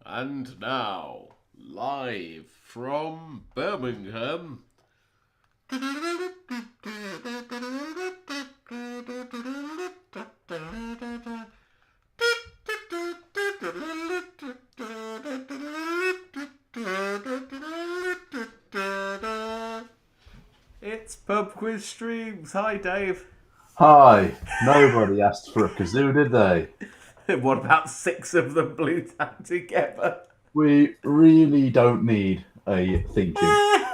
And now, live from Birmingham. It's Pub Quiz Streams. Hi, Dave. Hi. Nobody asked for a kazoo, did they? What about six of them blew that together? We really don't need a theme tune.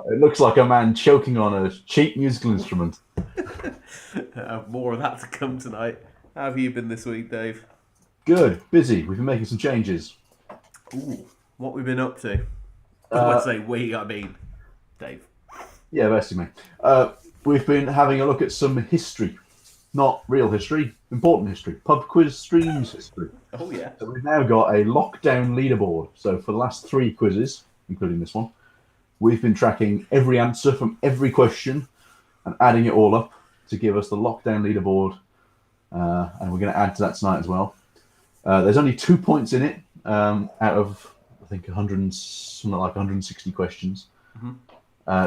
It looks like a man choking on a cheap musical instrument. More of that to come tonight. How have you been this week, Dave? Good, busy. We've been making some changes. Ooh, what we've been up to? Oh, I Uh, say we, I mean Dave. yeah, basically. We've been having a look at some history. Not real history, important history. Pub quiz streams history. Oh yeah. So we've now got a lockdown leaderboard. So for the last three quizzes, including this one, we've been tracking every answer from every question and adding it all up to give us the lockdown leaderboard. And we're going to add to that tonight as well. There's only 2 points in it out of, I think, 100, something like 160 questions.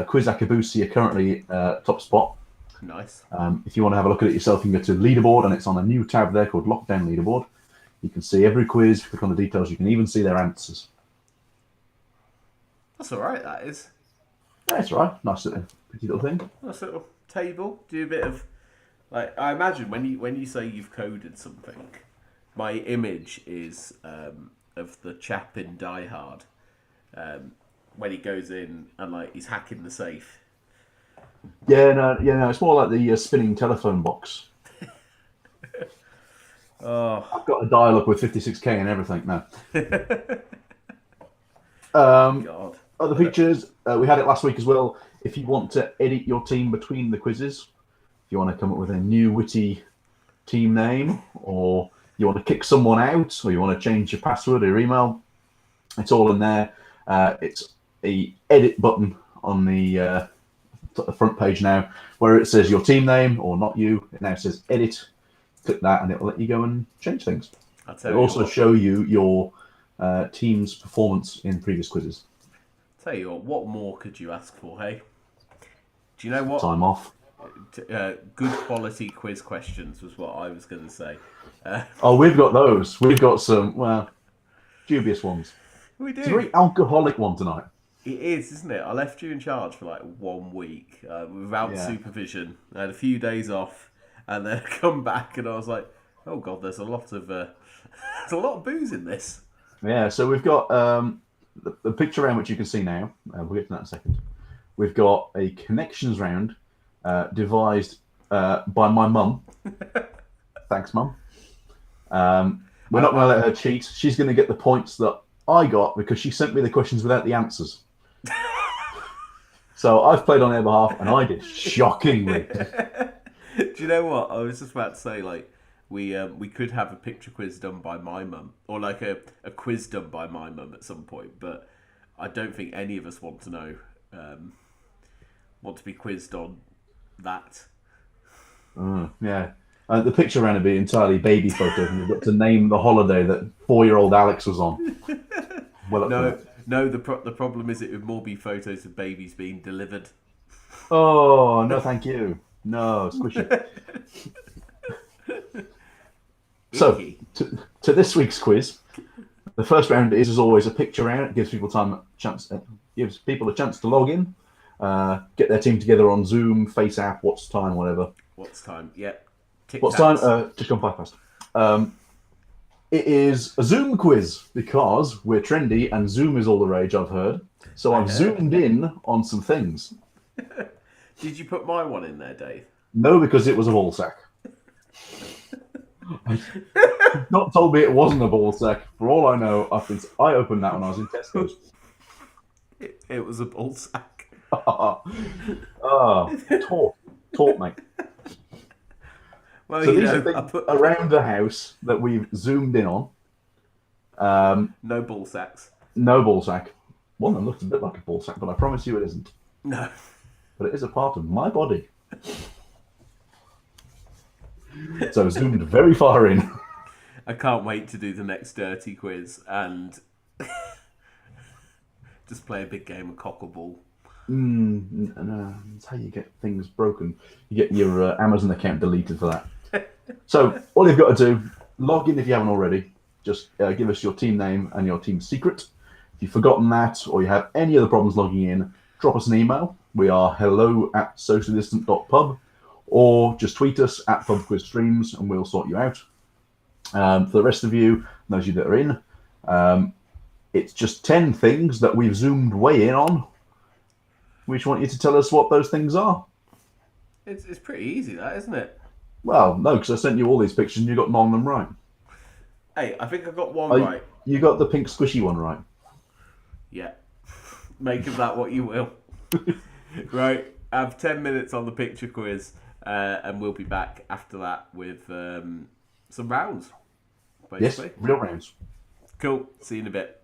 Quiz Akabusi are currently top spot. Nice. If you want to have a look at it yourself, you can go to leaderboard, and it's on a new tab there called Lockdown Leaderboard. You can see every quiz, click on the details, you can even see their answers. That's all right. That is. That's right, nice little, pretty little thing. Nice little table. Do a bit of like. I imagine when you say you've coded something, my image is of the chap in Die Hard when he goes in and like he's hacking the safe. Yeah, no, it's more like the spinning telephone box. Oh I've got a dial-up with 56k and everything now. God. Other features, we had it last week as well. If you want to edit your team between the quizzes, if you want to come up with a new witty team name, or you want to kick someone out, or you want to change your password or your email, it's all in there. It's a edit button on the front page now, where it says your team name or not you. It now says edit. Click that, and it will let you go and change things. I tell It'll you also what. show you your team's performance in previous quizzes. Tell you what more could you ask for? Hey, do you know what? Time off. Good quality quiz questions was what I was going to say. Oh, we've got those. We've got some, well, dubious ones. We It's a do. very alcoholic one tonight. It is, isn't it? I left you in charge for like 1 week without Yeah. supervision. I had a few days off, and then I come back, and I was like, "Oh God, there's a lot of there's a lot of booze in this." Yeah, so we've got the picture round, which you can see now. We'll get to that in a second. We've got a connections round devised by my mum. Thanks, mum. We're not going to let her cheat. She's going to get the points that I got because she sent me the questions without the answers. So I've played on her behalf, and I did shockingly. Do you know what? I was just about to say, like, we could have a picture quiz done by my mum, or like a quiz done by my mum at some point, but I don't think any of us want to know, want to be quizzed on that. Yeah. The picture around would be entirely baby photos, and you've got to name the holiday that 4-year-old Alex was on. Well, up for No, that. no. The problem is it would more be photos of babies being delivered. Oh, no, thank you. No, squishy. So, Icky. to this week's quiz, the first round is, as always, a picture round. It gives people a chance to log in, get their team together on Zoom, FaceApp, What's Time, whatever. What's time? Yep. Tic What's Time? Tacs. Just gone 5 past. It is a Zoom quiz because we're trendy and Zoom is all the rage, I've heard. So I've zoomed in on some things. Did you put my one in there, Dave? No, because it was a ball sack. Not told me it wasn't a ball sack. For all I know, I opened that when I was in Tesco's. It was a ball sack. Taught, mate. Well, So you these are know, I things put around the house that we've zoomed in on. no ball sacks. No ball sack. One that looks a bit like a ball sack, but I promise you it isn't. No. But it is a part of my body. So zoomed very far in. I can't wait to do the next dirty quiz and just play a big game of cockle No, that's how you get things broken. You get your Amazon account deleted for that. So all you've got to do, log in if you haven't already. Just give us your team name and your team secret. If you've forgotten that or you have any other problems logging in, drop us an email. We are hello@sociallydistant.pub, or just tweet us at pubquizstreams and we'll sort you out. For the rest of you, those of you that are in, it's just 10 things that we've zoomed way in on. We just want you to tell us what those things are. It's pretty easy, that, isn't it? Well, no, because I sent you all these pictures and you got none of them right. Hey, I think I got one right. You got the pink squishy one right. Yeah. Make of that what you will. Right, I have 10 minutes on the picture quiz, and we'll be back after that with some rounds, basically. Yes, real rounds. Cool. See you in a bit.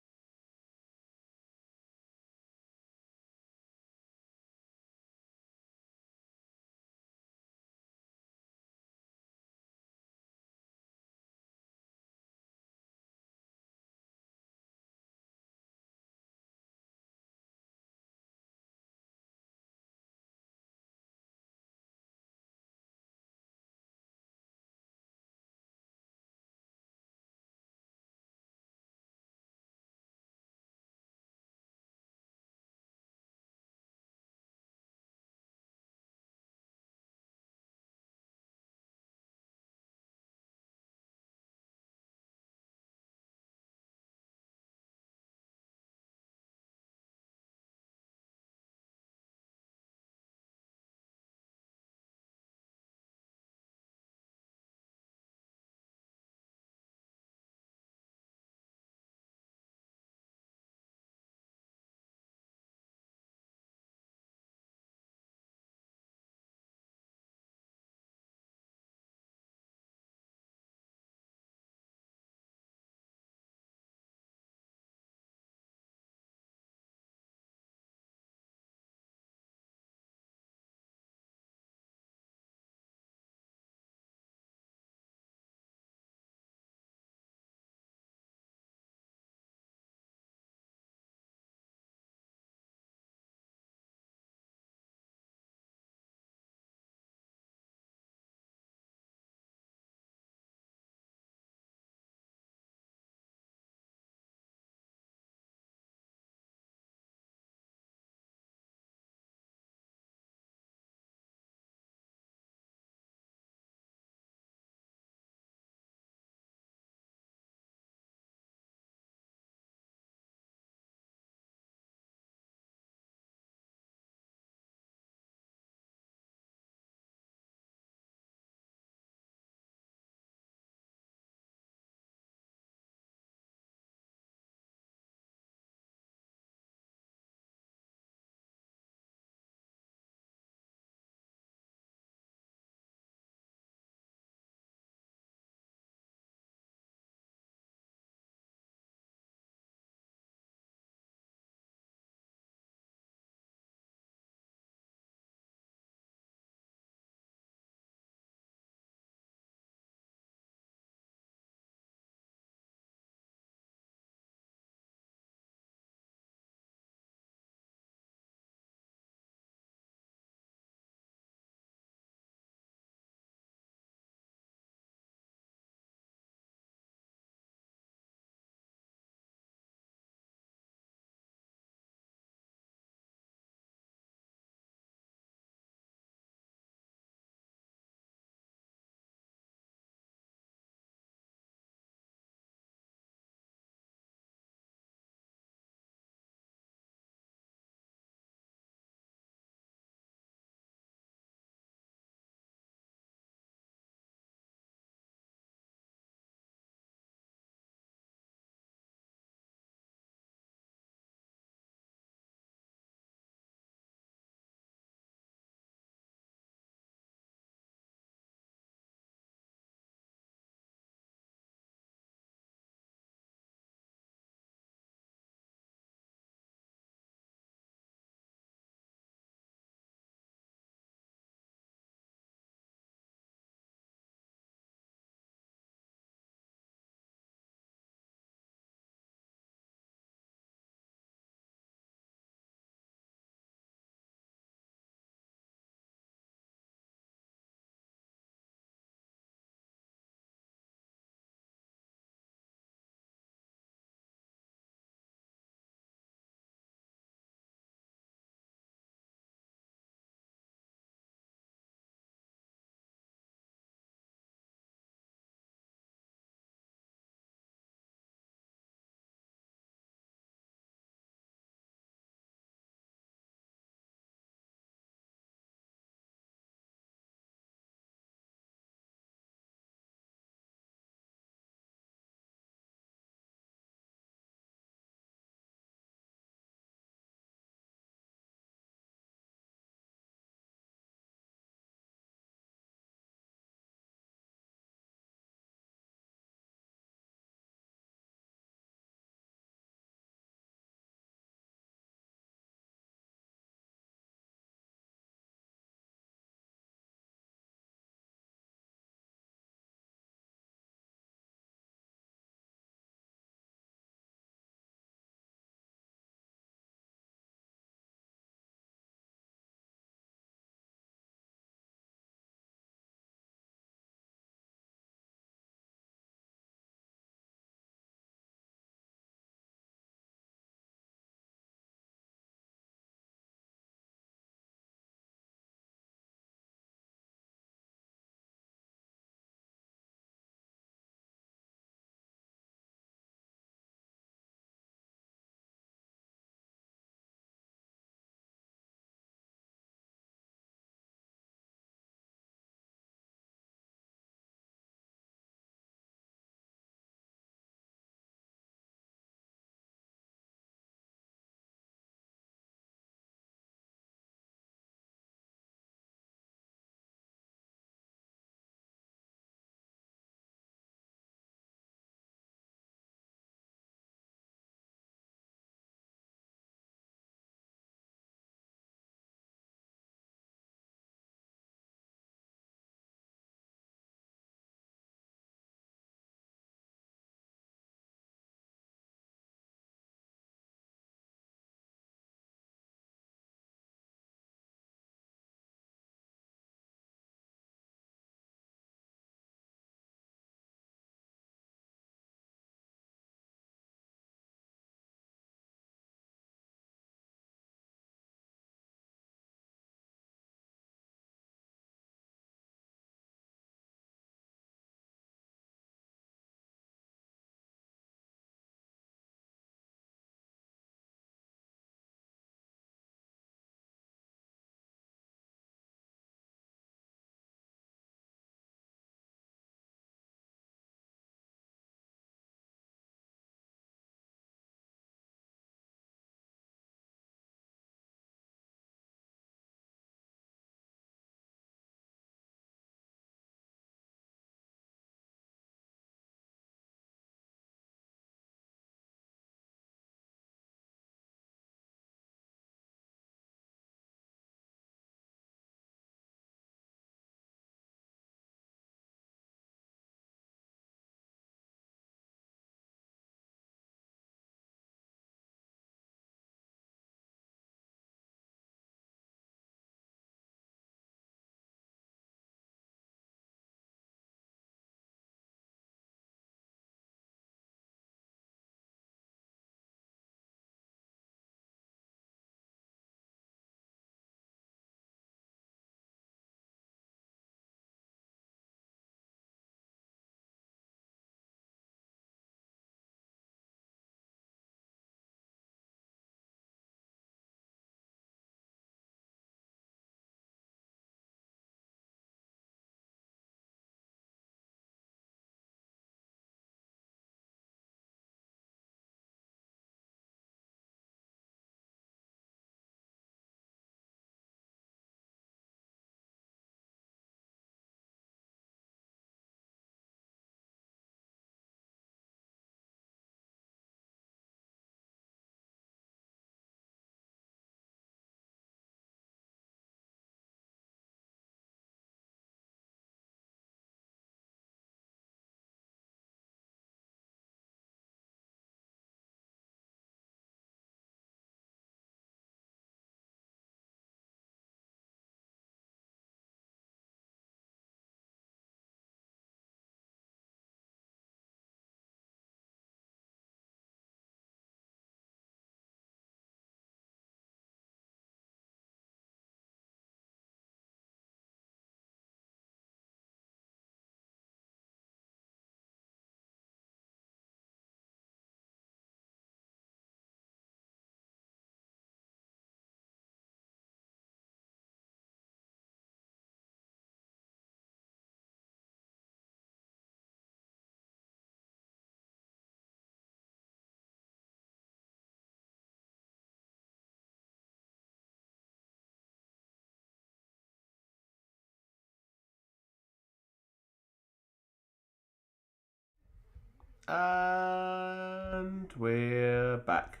And we're back.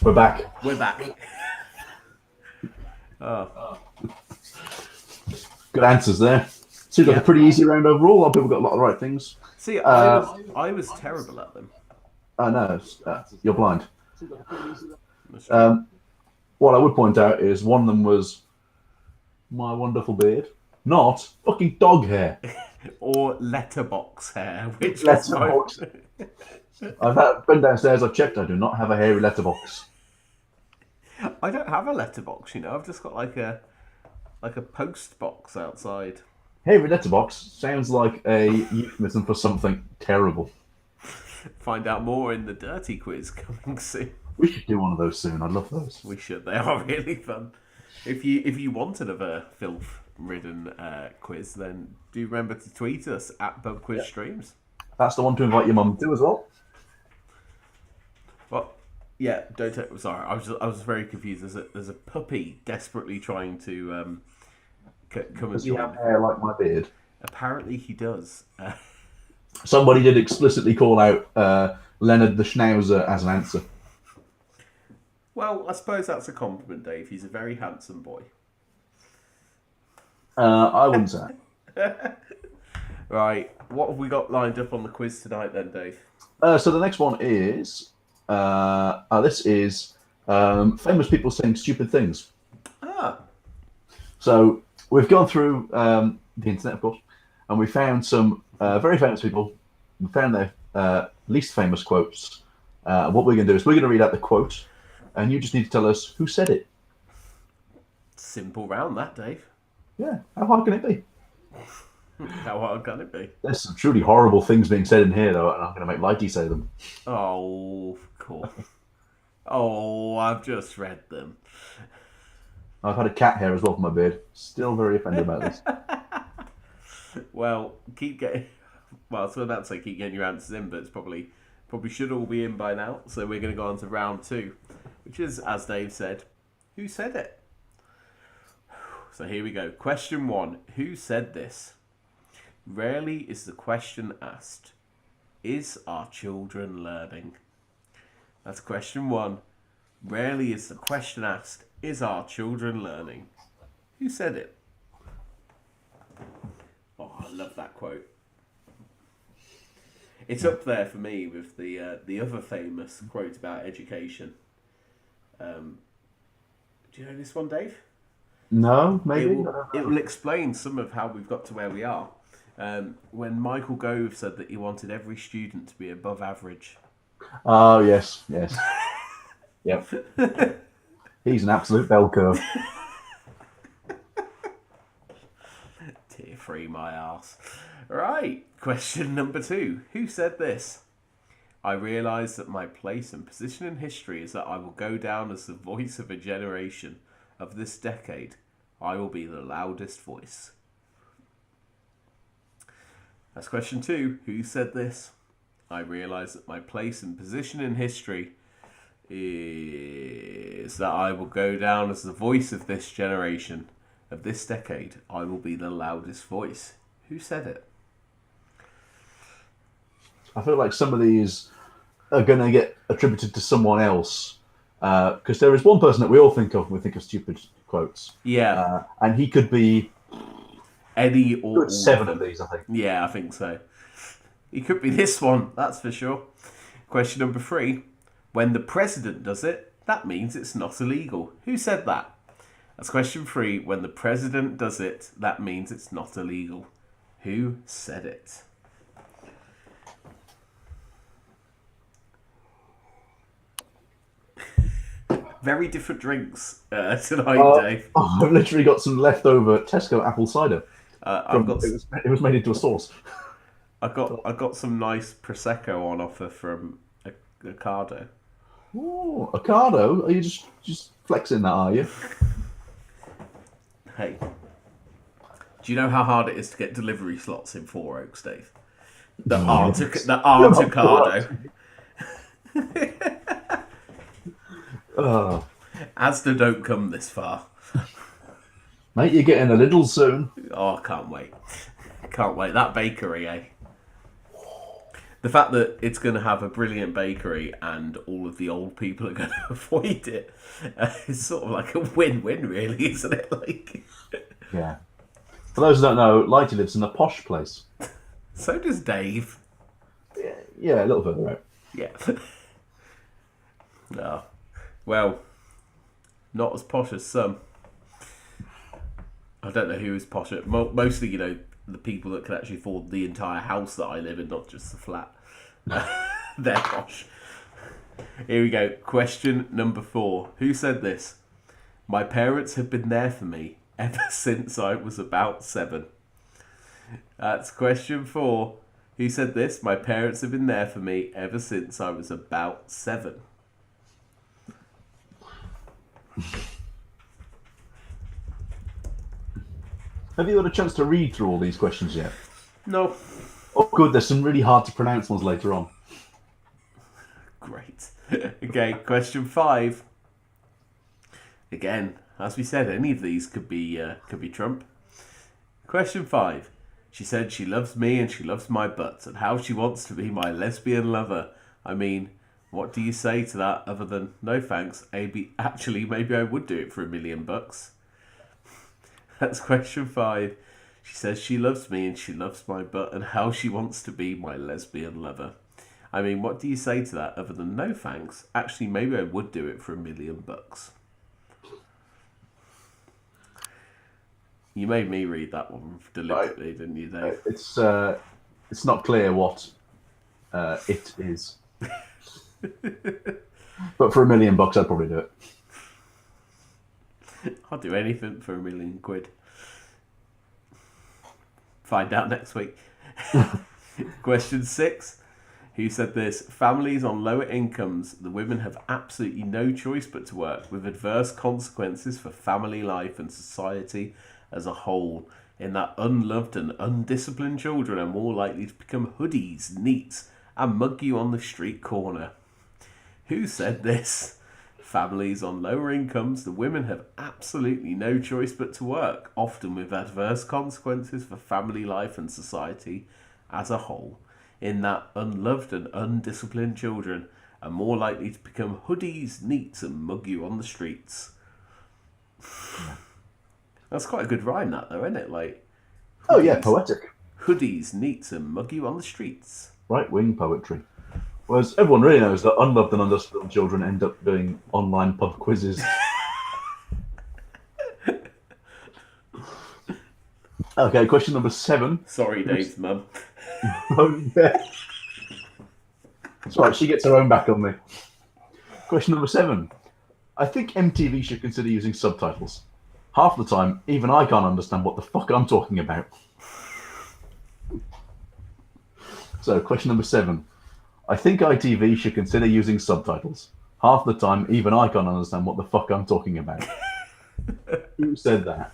We're back. We're back. Oh. Good answers there. Seems like a pretty easy round overall. A lot of people got a lot of the right things. See, I was terrible at them. No, you're blind. What I would point out is one of them was my wonderful beard, not fucking dog hair. Or letterbox hair, which letterbox. I've been downstairs. I've checked. I do not have a hairy letterbox. I don't have a letterbox. I've just got like a post box outside. Hairy letterbox sounds like a euphemism for something terrible. Find out more in the dirty quiz coming soon. We should do one of those soon. I love those. We should. They are really fun. If you want another filth-ridden quiz, then do remember to tweet us at Pub Quiz Streams. That's the one to invite your mum to as well. Well, yeah. Don't take. Sorry, I was very confused. There's a puppy desperately trying to come and join. Does he have hair like my beard? Apparently, he does. Somebody did explicitly call out Leonard the Schnauzer as an answer. Well, I suppose that's a compliment, Dave. He's a very handsome boy. I wouldn't say. Right, what have we got lined up on the quiz tonight then, Dave? So the next one is this is famous people saying stupid things. So we've gone through the internet, of course, and we found some very famous people. We found their least famous quotes. What we're going to do is we're going to read out the quote, and you just need to tell us who said it. Simple round that, Dave. Yeah, how hard can it be? How hard can it be? There's some truly horrible things being said in here, though, and I'm going to make Lighty say them. Oh, of course. Oh, I've just read them. I've had a cat hair as well for my beard. Still very offended about this. Well, keep getting... Well, so about to say keep getting your answers in, but it's probably should all be in by now. So we're going to go on to round 2, which is, as Dave said, who said it? So here we go. Question 1. Who said this? Rarely is the question asked, is our children learning? That's question 1. Rarely is the question asked, is our children learning? Who said it? Oh, I love that quote. It's up there for me with the other famous quote about education. Do you know this one, Dave? No, maybe. It will explain some of how we've got to where we are. When Michael Gove said that he wanted every student to be above average. Oh, yes. Yep. He's an absolute bell curve. Tear free my arse. Right, question number 2. Who said this? I realise that my place and position in history is that I will go down as the voice of a generation. Of this decade, I will be the loudest voice. That's question 2. Who said this? I realise that my place and position in history is that I will go down as the voice of this generation. Of this decade, I will be the loudest voice. Who said it? I feel like some of these are going to get attributed to someone else. Because there is one person that we all think of when we think of stupid quotes. Yeah. And he could be any or all 7 of these, I think. Yeah, I think so. He could be this one, that's for sure. Question number 3. When the president does it, that means it's not illegal. Who said that? That's question 3. When the president does it, that means it's not illegal. Who said it? Very different drinks tonight, Dave. I've literally got some leftover Tesco apple cider. It was made into a sauce. I got some nice prosecco on offer from Ocado. Oh, Ocado? Are you just flexing that? Are you? Hey, do you know how hard it is to get delivery slots in Four Oaks, Dave? The aren't Ocado. Asda don't come this far. Mate, you're getting a little soon. Oh, I can't wait. Can't wait. That bakery, eh? The fact that it's going to have a brilliant bakery and all of the old people are going to avoid it is sort of like a win-win, really, isn't it? Like, Yeah. For those who don't know, Lighty lives in a posh place. so does Dave. Yeah, a little further out. Yeah. No. Well, not as posh as some. I don't know who is posh. Mostly, the people that can actually afford the entire house that I live in, not just the flat. They're posh. Here we go. Question number 4. Who said this? My parents have been there for me ever since I was about 7. That's question 4. Who said this? My parents have been there for me ever since I was about 7. Have you had a chance to read through all these questions yet? No. Oh, good. There's some really hard to pronounce ones later on. Great. Okay, question 5. Again, as we said, any of these could be Trump. Question 5. She said she loves me and she loves my butt and how she wants to be my lesbian lover. I mean, what do you say to that other than no thanks? Actually, maybe I would do it for $1 million. That's question 5. She says she loves me and she loves my butt and how she wants to be my lesbian lover. I mean, what do you say to that other than no thanks? Actually, maybe I would do it for $1 million. You made me read that one deliberately, didn't you, Dave? It's not clear what it is. But for $1 million, I'd probably do it. I'll do anything for £1 million. Find out next week. Question 6. Who said this? Families on lower incomes, the women have absolutely no choice but to work, with adverse consequences for family life and society as a whole, in that unloved and undisciplined children are more likely to become hoodies, neats, and mug you on the street corner. Who said this? Families on lower incomes, the women have absolutely no choice but to work, often with adverse consequences for family life and society as a whole, in that unloved and undisciplined children are more likely to become hoodies, neats, and mug you on the streets. That's quite a good rhyme, that, though, isn't it? Like, hoodies, oh, yeah, poetic. Hoodies, neats, and mug you on the streets. Right-wing poetry. Whereas everyone really knows that unloved and undisciplined children end up doing online pub quizzes. Okay, question number 7. Sorry, Dave's mum. Oh, yeah. That's right, she gets her own back on me. Question number 7. I think MTV should consider using subtitles. Half the time, even I can't understand what the fuck I'm talking about. So, question number 7. I think ITV should consider using subtitles. Half the time, even I can't understand what the fuck I'm talking about. Who said that?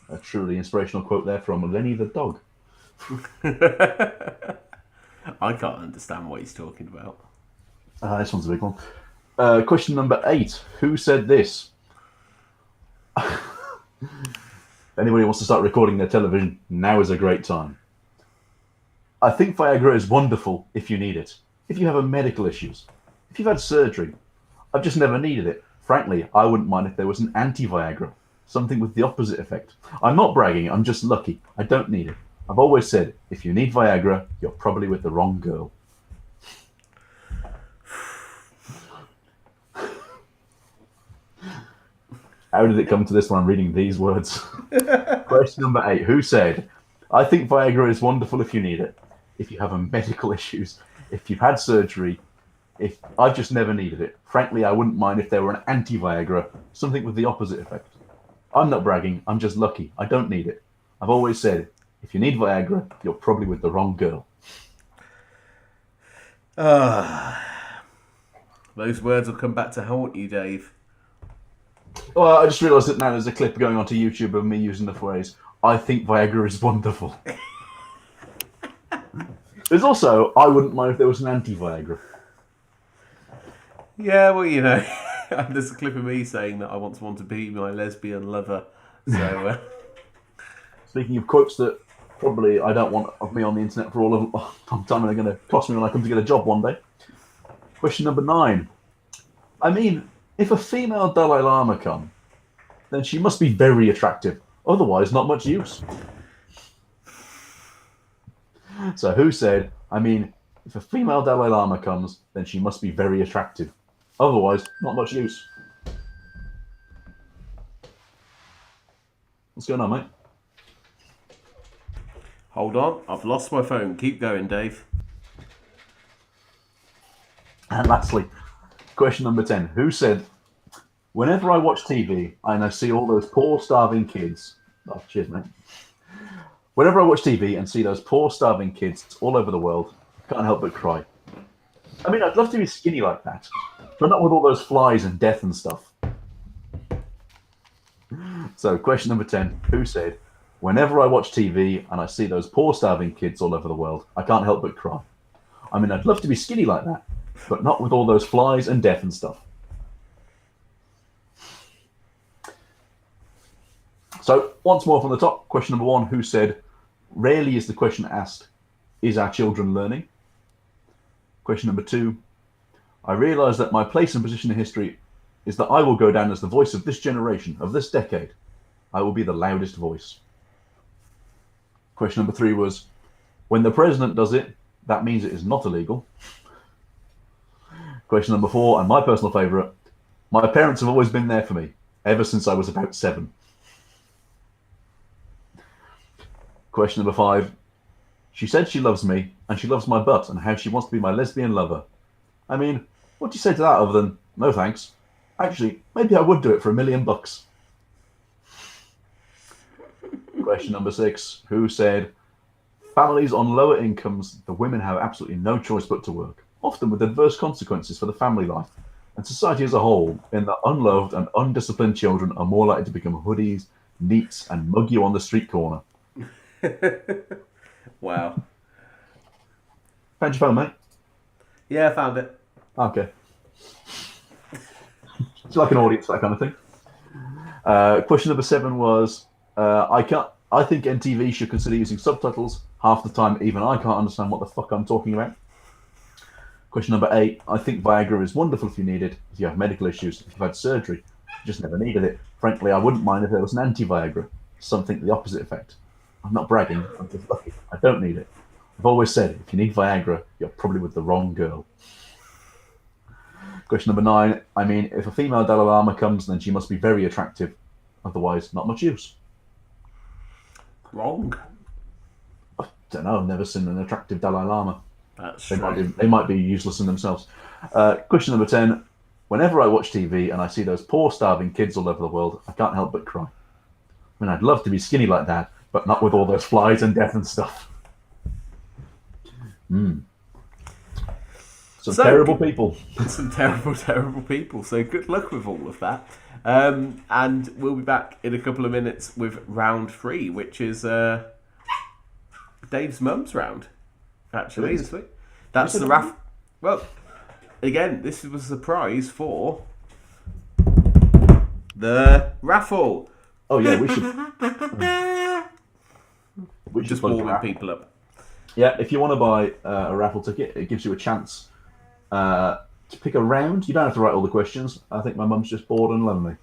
A truly inspirational quote there from Lenny the dog. I can't understand what he's talking about. This one's a big one. Question number 8. Who said this? If anybody wants to start recording their television, now is a great time. I think Viagra is wonderful if you need it. If you have medical issues. If you've had surgery. I've just never needed it. Frankly, I wouldn't mind if there was an anti-Viagra. Something with the opposite effect. I'm not bragging, I'm just lucky. I don't need it. I've always said, if you need Viagra, you're probably with the wrong girl. How did it come to this when I'm reading these words? Question number 8. Who said, I think Viagra is wonderful if you need it. If you have medical issues. If you've had surgery. If I've just never needed it. Frankly, I wouldn't mind if there were an anti-Viagra. Something with the opposite effect. I'm not bragging. I'm just lucky. I don't need it. I've always said, if you need Viagra, you're probably with the wrong girl. Those words will come back to haunt you, Dave. Well, I just realised that now there's a clip going onto YouTube of me using the phrase, I think Viagra is wonderful. There's also, I wouldn't mind if there was an anti-Viagra. Yeah, well, there's a clip of me saying that I want someone to be my lesbian lover, So Speaking of quotes that probably I don't want of me on the internet for all of time and are going to cost me when I come to get a job one day. Question number 9. I mean, if a female Dalai Lama come, then she must be very attractive. Otherwise, not much use. So who said, I mean, if a female Dalai Lama comes, then she must be very attractive. Otherwise, not much use. What's going on, mate? hold on, I've lost my phone. Keep going, Dave. And lastly, question number 10. Who said, whenever I watch TV and I see all those poor starving kids... Oh, cheers, mate. Whenever I watch TV and see those poor starving kids all over the world, I can't help but cry. I mean, I'd love to be skinny like that, but not with all those flies and death and stuff. So, question number 10. Who said, whenever I watch TV and I see those poor starving kids all over the world, I can't help but cry. I mean, I'd love to be skinny like that, but not with all those flies and death and stuff. So, once more from the top, question number 1. Who said, rarely is the question asked, is our children learning? Question number 2. I realise that my place and position in history is that I will go down as the voice of this generation, of this decade. I will be the loudest voice. Question number 3 was, when the president does it, that means it is not illegal. Question number 4, and my personal favourite, my parents have always been there for me, ever since I was about 7. Question number 5, she said she loves me, and she loves my butt, and how she wants to be my lesbian lover. I mean, what do you say to that other than, no thanks? Actually, maybe I would do it for $1 million. Question number 6, who said, families on lower incomes, the women have absolutely no choice but to work, often with adverse consequences for the family life, and society as a whole, in that unloved and undisciplined children are more likely to become hoodies, neats, and mug you on the street corner. Wow. Found your phone, mate? Yeah, I found it. Okay. It's like an audience, that kind of thing. Question number 7 was, I think NTV should consider using subtitles. Half the time, even I can't understand what the fuck I'm talking about. Question number 8, I think Viagra is wonderful if you need it, if you have medical issues, if you've had surgery. You just never needed it. Frankly, I wouldn't mind if there was an anti-Viagra. Something the opposite effect. I'm not bragging, I'm just lucky. I don't need it. I've always said, if you need Viagra, you're probably with the wrong girl. Question number 9, I mean, if a female Dalai Lama comes, then she must be very attractive. Otherwise, not much use. Wrong. I don't know, I've never seen an attractive Dalai Lama. That's They might be useless in themselves. Question number 10, whenever I watch TV and I see those poor starving kids all over the world, I can't help but cry. I mean, I'd love to be skinny like that, but not with all those flies and death and stuff. Some terrible people. Some terrible, terrible people. So good luck with all of that. And we'll be back in a couple of minutes with round 3, which is Dave's mum's round. Actually, this week. That's the raffle. Well, again, this was a surprise for the raffle. Oh yeah, we should Just warming people up. Yeah, if you want to buy a raffle ticket, it gives you a chance to pick a round. You don't have to write all the questions. I think my mum's just bored and lonely.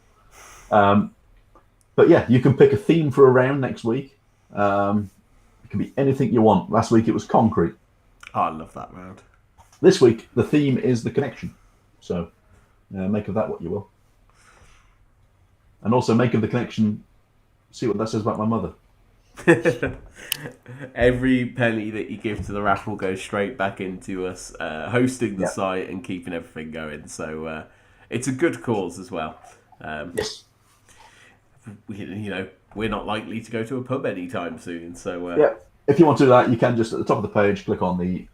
But yeah, you can pick a theme for a round next week. It can be anything you want. Last week it was concrete. Oh, I love that round. This week the theme is the connection. So make of that what you will. And also make of the connection, see what that says about my mother. Every penny that you give to the raffle goes straight back into us hosting the site and keeping everything going. So it's a good cause as well. Yes. We're not likely to go to a pub anytime soon. So yeah, if you want to do that, you can just at the top of the page click on the.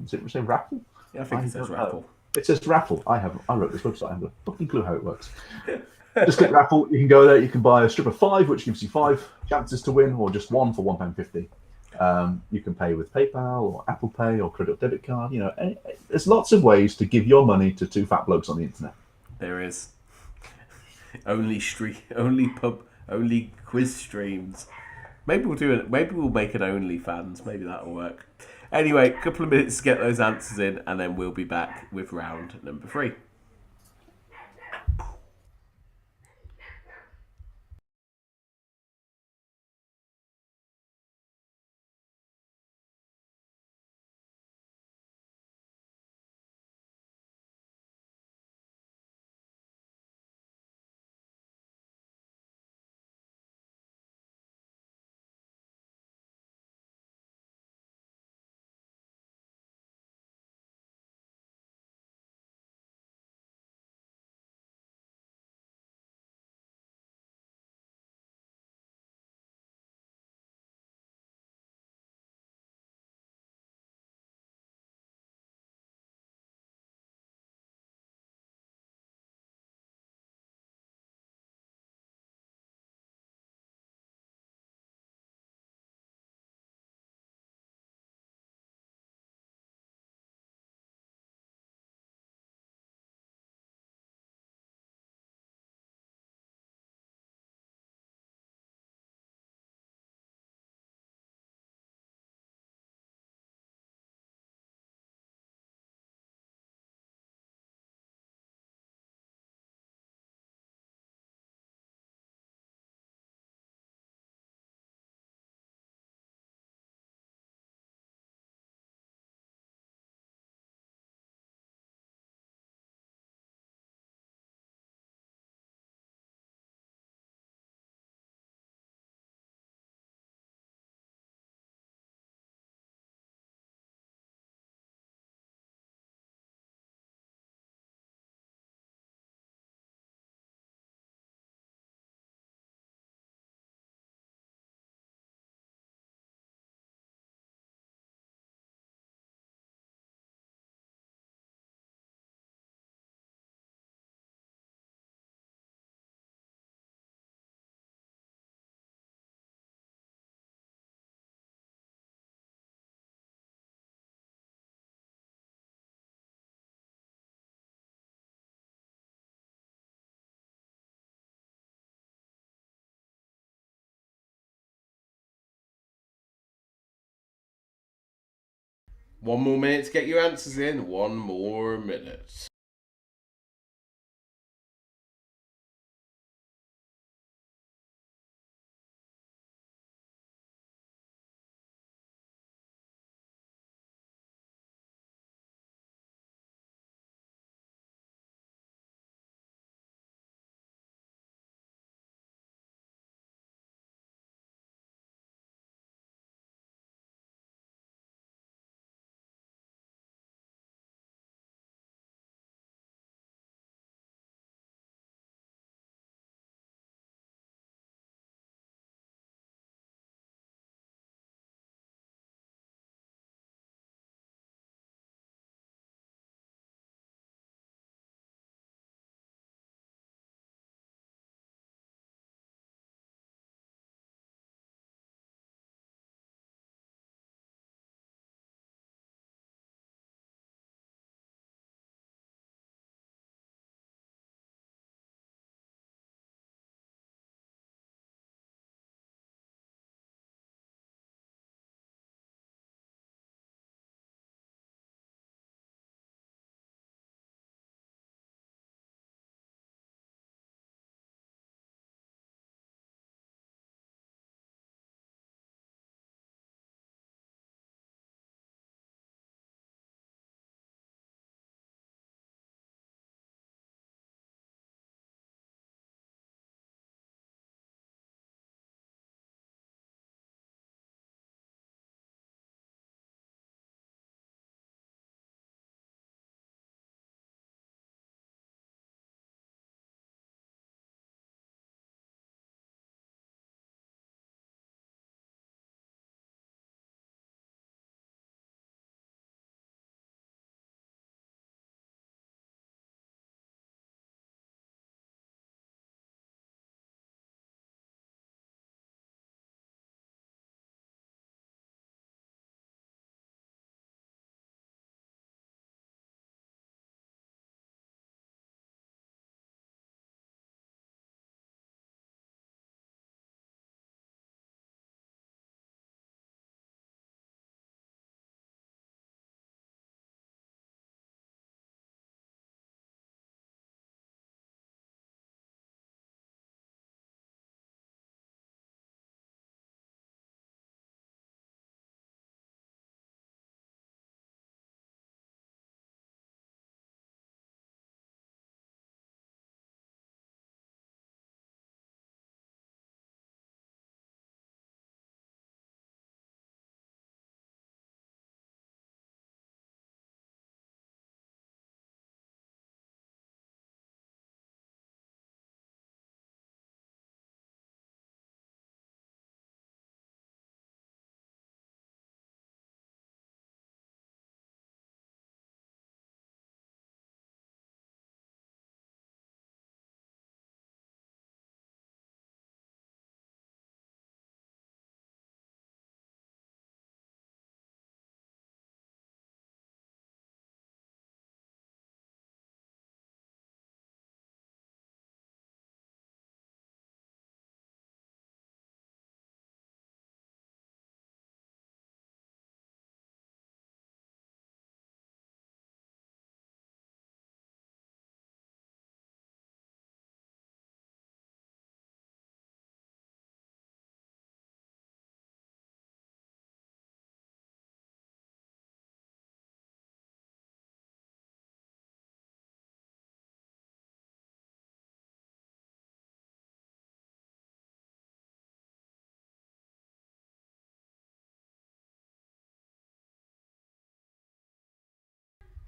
Does it say raffle? Yeah, I think it says raffle. It says raffle. I wrote this website. I have a fucking clue how it works. Just click raffle. You can go there. You can buy a strip of 5, which gives you 5 chances to win, or just 1 for £1.50. You can pay with PayPal or Apple Pay or credit or debit card. There's lots of ways to give your money to 2 fat blokes on the internet. There is only Only quiz streams. Maybe we'll do it. Maybe we'll make an OnlyFans. Maybe that'll work. Anyway, a couple of minutes to get those answers in, and then we'll be back with round number 3. One more minute to get your answers in. One more minute.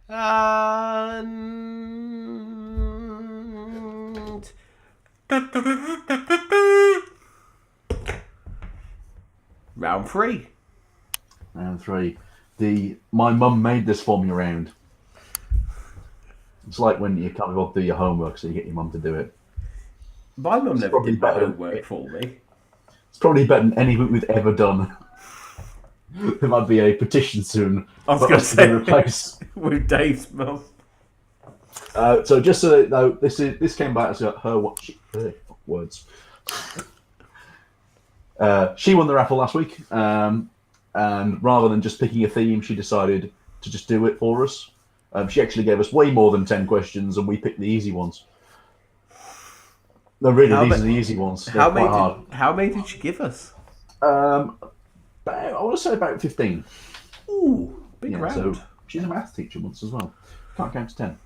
And round 3. Round 3. My mum made this for me round. It's like when you can't be bothered to do your homework, so you get your mum to do it. My mum never probably did my better. homework for me. It's probably better than anything we've ever done. There might be a petition soon. I was going to say replace with Dave's mum. So just so that no, this came back as her words. She won the raffle last week, and rather than just picking a theme, she decided to just do it for us. She actually gave us way more than 10 questions, and we picked the easy ones. No, really, these are the easy ones. They're quite hard. How many did she give us? I want to say about 15. Ooh, big round. So she's a maths teacher once as well. Can't count to 10.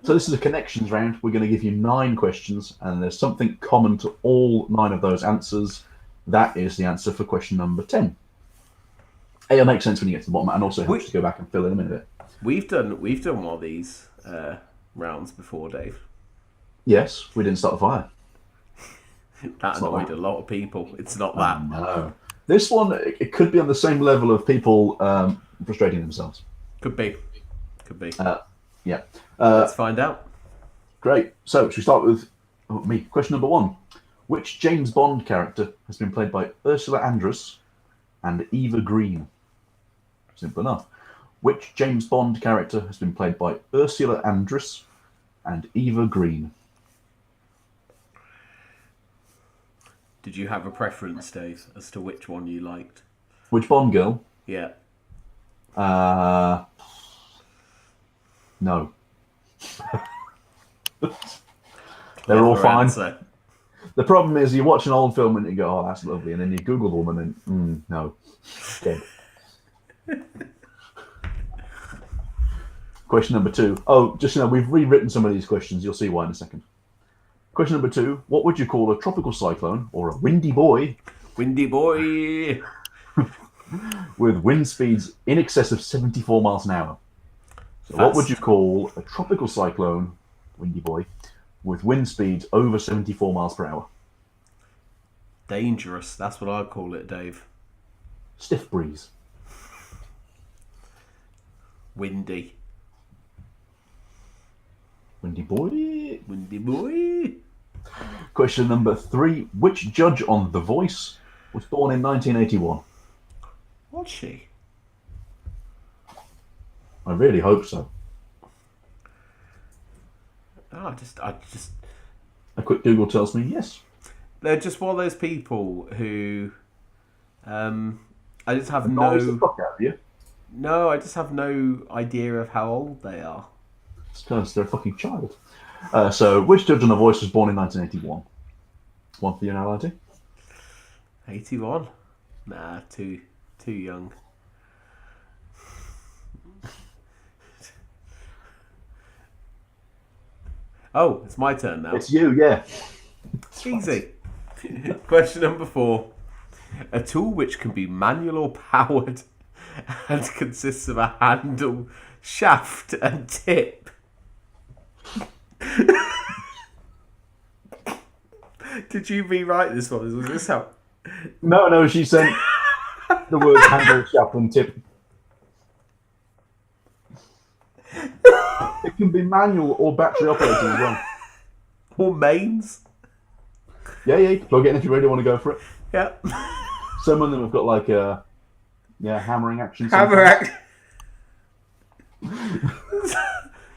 So this is a connections round. We're going to give you 9 questions, and there's something common to all 9 of those answers. That is the answer for question number 10. It'll make sense when you get to the bottom, and also helps you go back and fill in a bit. We've done one of these rounds before, Dave. Yes, we didn't start the fire. That annoyed a lot of people. It's not that. No. This one, it could be on the same level of people frustrating themselves. Could be. Yeah. Let's find out. Great. So, should we start with me? Question number 1. Which James Bond character has been played by Ursula Andress and Eva Green? Simple enough. Which James Bond character has been played by Ursula Andress and Eva Green? Did you have a preference, Dave, as to which one you liked? Which Bond girl? Yeah. No. They're all fine. Answer. The problem is you watch an old film and you go, oh, that's lovely, and then you Google the woman and, no. Dead. Question number 2. Oh, just we've rewritten some of these questions. You'll see why in a second. Question number 2. What would you call a tropical cyclone or a windy boy? Windy boy. With wind speeds in excess of 74 miles an hour. So what would you call a tropical cyclone, windy boy, with wind speeds over 74 miles per hour? Dangerous. That's what I'd call it, Dave. Stiff breeze. Windy. Windy boy. Windy boy. Question number 3. Which judge on The Voice was born in 1981? Was she? I really hope so. Oh, I just. A quick Google tells me yes. They're just one of those people who, I just have Annoys the fuck out of you. No, I just have no idea of how old they are. It's because they're a fucking child. So, which judge on The Voice was born in 1981? One for you now, laddie. 81? Nah, too young. Oh, it's my turn now. It's you, yeah. Easy. Question number 4. A tool which can be manual or powered and consists of a handle, shaft and tip. Did you rewrite this one? Was this how? No, she sent the word handle, shaft and tip. It can be manual or battery operated as well. Or mains. Yeah, you can plug it in if you really want to go for it. Yeah. Some of them have got like a hammering action. Hammer action.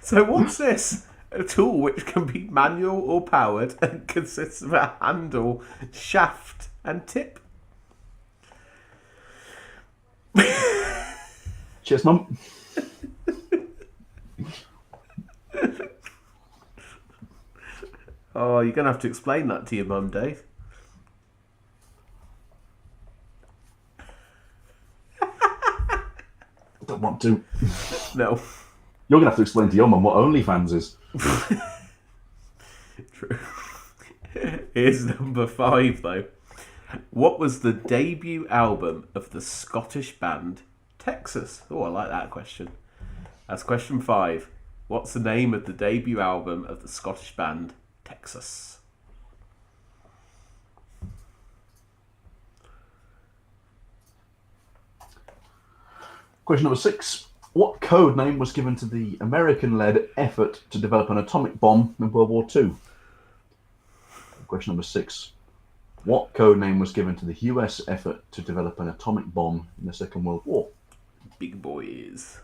So what's this? A tool which can be manual or powered and consists of a handle, shaft and tip. Cheers, Mum. Oh, you're going to have to explain that to your mum, Dave. I don't want to. No. You're going to have to explain to your mum what OnlyFans is. True. Here's number 5, though. What was the debut album of the Scottish band Texas? Oh, I like that question. That's question 5. What's the name of the debut album of the Scottish band Texas? Question number 6. What code name was given to the American-led effort to develop an atomic bomb in World War II? Question number 6. What code name was given to the US effort to develop an atomic bomb in the Second World War? Big boys.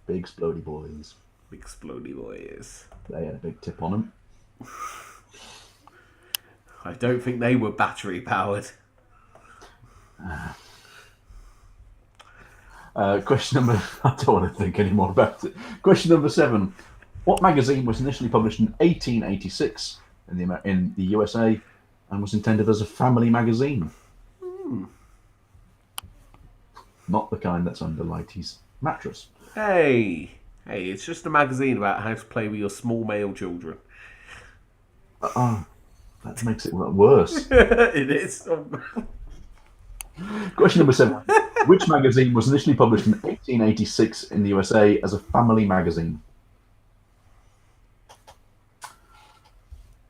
Big splody boys. Big splody boys. They had a big tip on them. I don't think they were battery powered. Question number... I don't want to think any more about it. Question number 7. What magazine was initially published in 1886 in the USA and was intended as a family magazine? Not the kind that's under Lighty's mattress. Hey, it's just a magazine about how to play with your small male children. That makes it worse. It is. Question number 7. Which magazine was initially published in 1886 in the USA as a family magazine?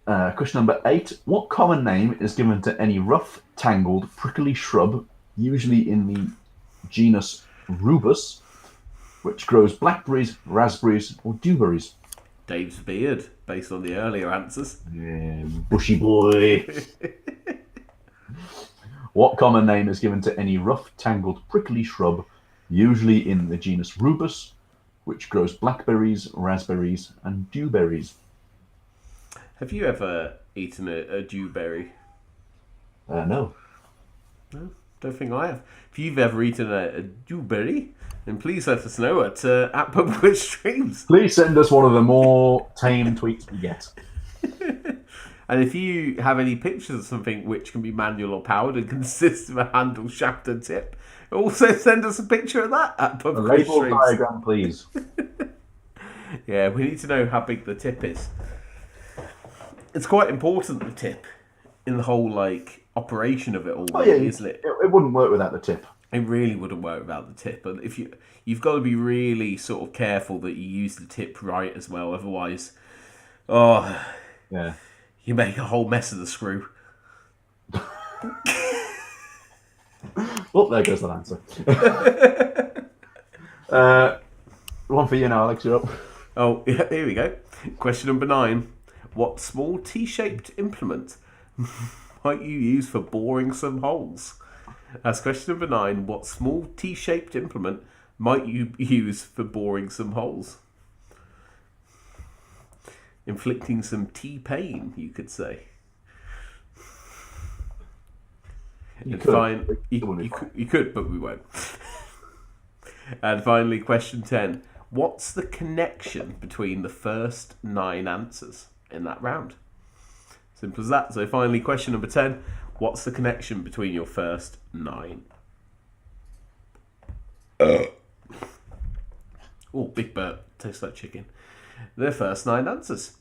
Question number 8. What common name is given to any rough, tangled, prickly shrub, usually in the genus Rubus, which grows blackberries, raspberries, or dewberries? Dave's beard, based on the earlier answers. Yeah, bushy boy. What common name is given to any rough, tangled, prickly shrub, usually in the genus Rubus, which grows blackberries, raspberries, and dewberries? Have you ever eaten a dewberry? No. No, don't think I have. If you've ever eaten a dewberry, then please let us know at Public Streams. Please send us one of the more tame tweets we get. And if you have any pictures of something which can be manual or powered and consists of a handle, shaft, and tip, also send us a picture of that at Public A label Streams. diagram, please. Yeah, we need to know how big the tip is. It's quite important, the tip, in the whole operation of it all, really, isn't it? It wouldn't work without the tip. It really wouldn't work without the tip. But if you've got to be really sort of careful that you use the tip right as well. Otherwise, Yeah. you make a whole mess of the screw. Well, there goes that answer. One for you now, Alex. You're up. Oh, yeah, here we go. Question number 9. What small T-shaped implement might you use for boring some holes? That's question number 9. What small T-shaped implement might you use for boring some holes? Inflicting some T-pain, you could say. You could, but we won't. And finally, question 10. What's the connection between the first 9 answers in that round? Simple as that. So finally, question number 10. What's the connection between your first 9? Oh, big burp. Tastes like chicken. The first 9 answers.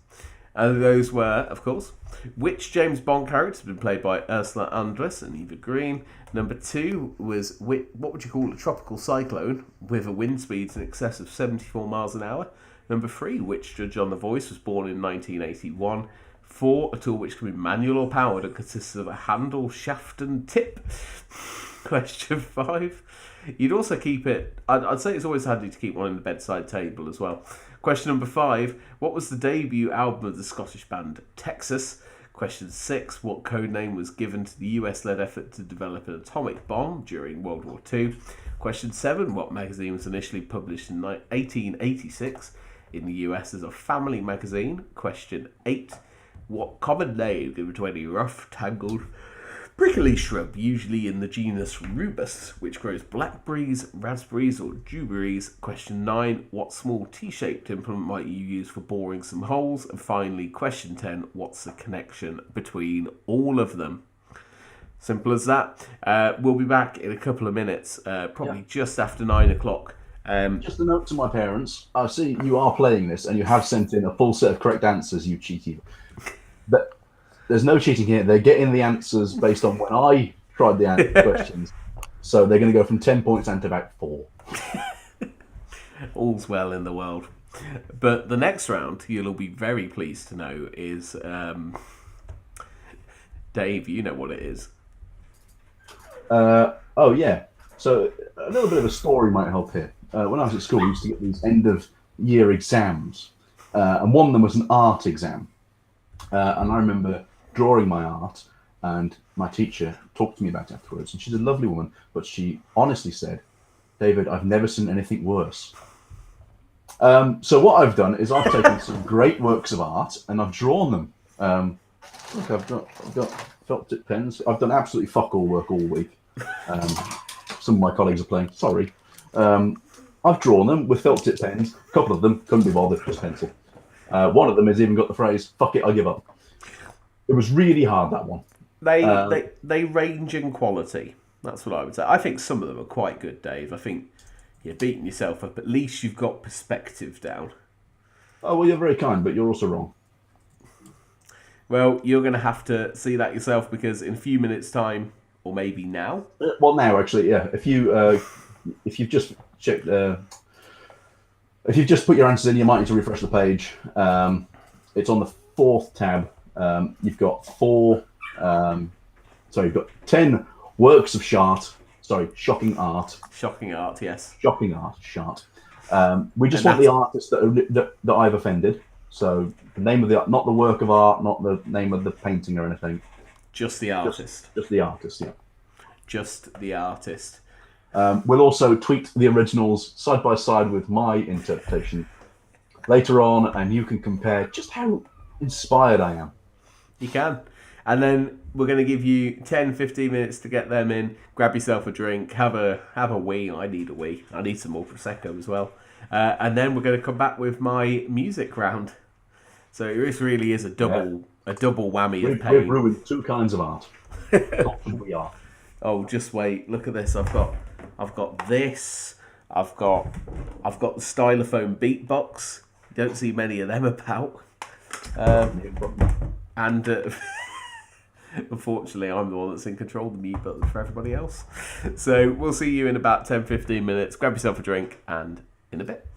And those were, of course, which James Bond character has been played by Ursula Andress and Eva Green? Number 2 was, what would you call a tropical cyclone with a wind speed in excess of 74 miles an hour? Number 3, which judge on The Voice was born in 1981? 4, a tool which can be manual or powered and consists of a handle, shaft and tip. Question 5. You'd also keep it... I'd say it's always handy to keep one in the bedside table as well. Question number 5. What was the debut album of the Scottish band Texas? Question 6. What code name was given to the US-led effort to develop an atomic bomb during World War II? Question 7. What magazine was initially published in 1886 in the US as a family magazine? Question 8. What common name given to any rough, tangled, prickly shrub, usually in the genus Rubus, which grows blackberries, raspberries, or dewberries? Question 9. What small T-shaped implement might you use for boring some holes? And finally, question 10. What's the connection between all of them? Simple as that. We'll be back in a couple of minutes, probably just after 9 o'clock. Just a note to my parents. I see you are playing this and you have sent in a full set of correct answers, you cheeky. But there's no cheating here. They're getting the answers based on when I tried the questions. So they're going to go from 10 points down to about 4. All's well in the world. But the next round, you'll be very pleased to know, is Dave. You know what it is. Oh yeah. So a little bit of a story might help here. When I was at school, we used to get these end of year exams, and one of them was an art exam. And I remember drawing my art, and my teacher talked to me about it afterwards. And she's a lovely woman, but she honestly said, "David, I've never seen anything worse." So what I've done is I've taken some great works of art and I've drawn them. Look, I've got felt tip pens. I've done absolutely fuck all work all week. Um, some of my colleagues are playing. Sorry. I've drawn them with felt tip pens. A couple of them couldn't be bothered, just pencil. One of them has even got the phrase "fuck it, I give up." It was really hard, that one. They range in quality. That's what I would say. I think some of them are quite good, Dave. I think you're beating yourself up. At least you've got perspective down. Oh well, you're very kind, but you're also wrong. Well, you're going to have to see that yourself because in a few minutes' time, or maybe now. Well, now actually, yeah. If you've just checked, if you've just put your answers in, you might need to refresh the page. It's on the fourth tab. You've got you've got 10 works of shocking art. Shocking art, yes. Shocking art, shart. We just And want the artist that I've offended. So the name of the not the work of art, not the name of the painting or anything. Just the artist. Just the artist, yeah. Just the artist. We'll also tweet the originals side by side with my interpretation later on, and you can compare just how inspired I am. You can. And then we're going to give you 10, 15 minutes to get them in. Grab yourself a drink. Have a wee. I need a wee. I need some more Prosecco as well. And then we're going to come back with my music round. So this really is a double whammy of pain. We've ruined two kinds of art. We are. Oh, just wait! Look at this. I've got this. I've got the stylophone beatbox. You don't see many of them about. And unfortunately, I'm the one that's in control of the mute button for everybody else. So we'll see you in about 10, 15 minutes. Grab yourself a drink, and in a bit.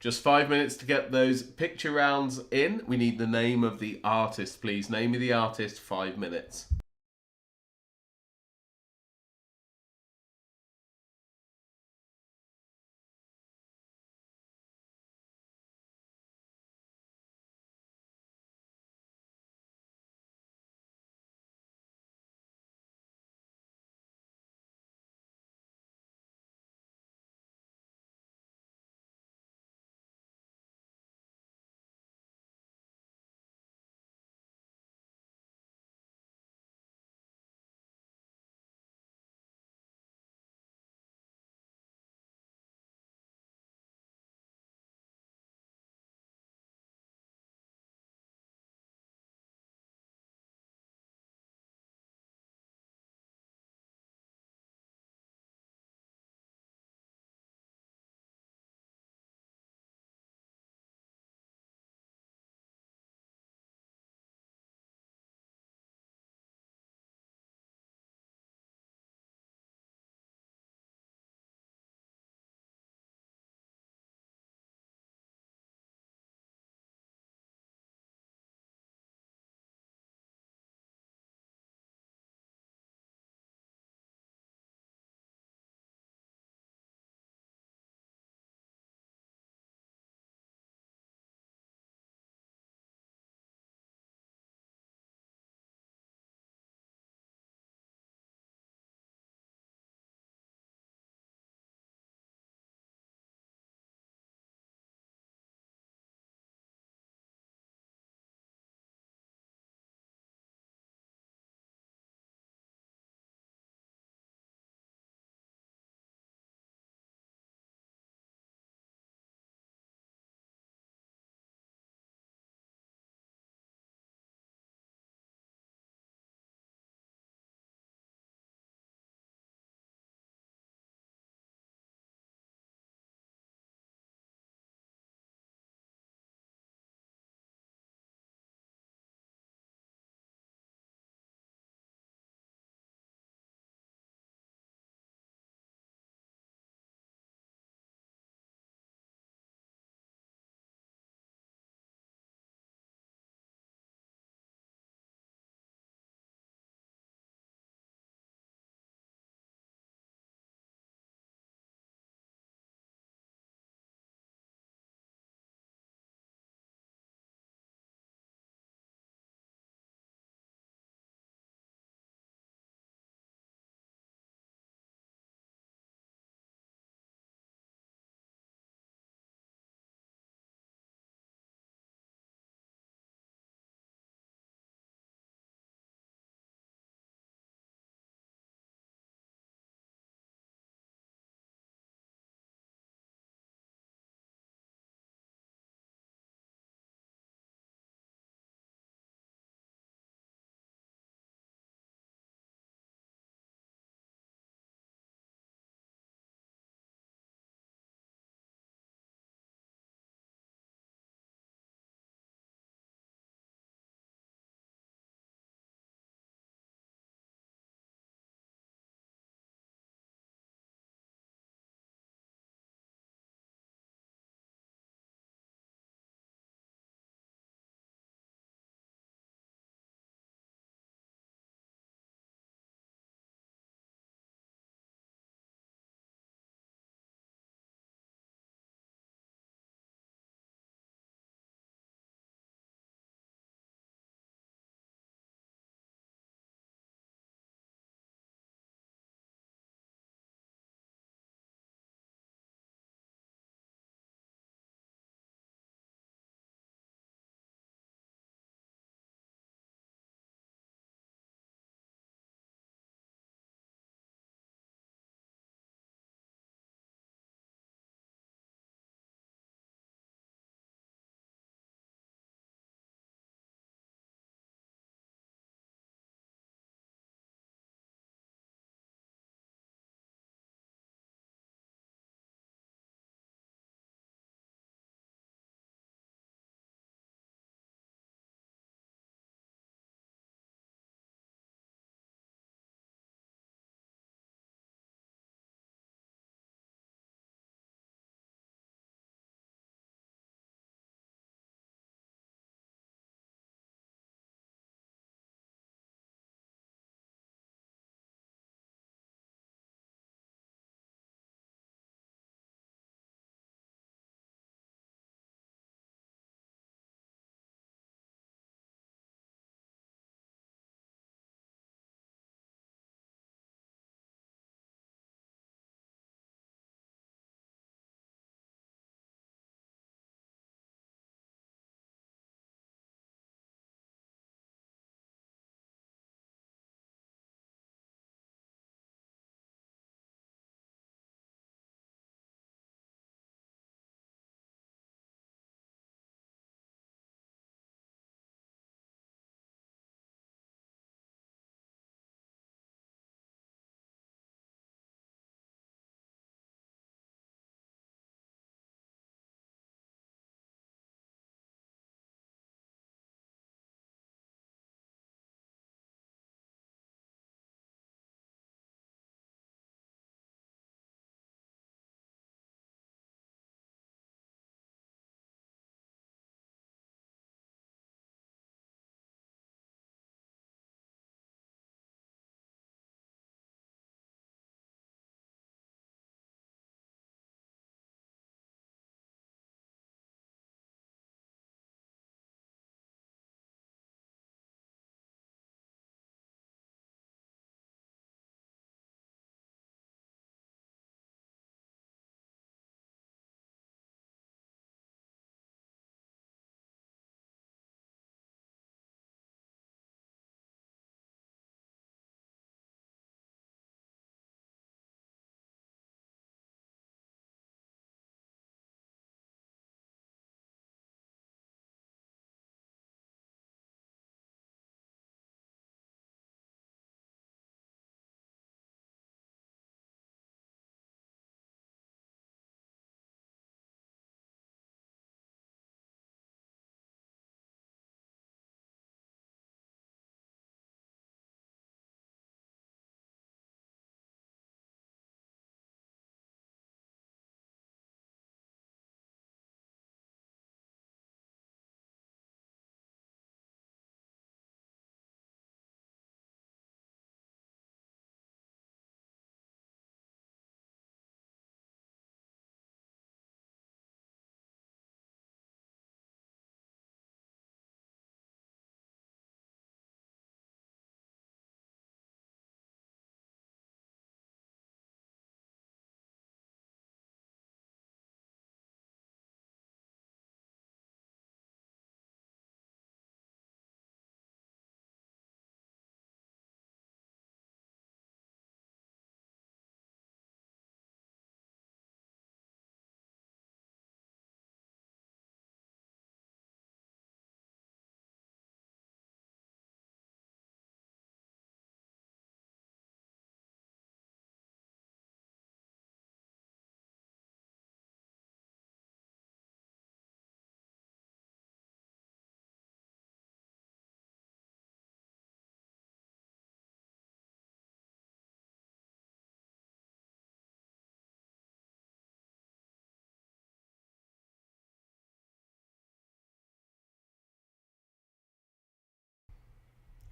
Just 5 minutes to get those picture rounds in. We need the name of the artist, please. Name of the artist, 5 minutes.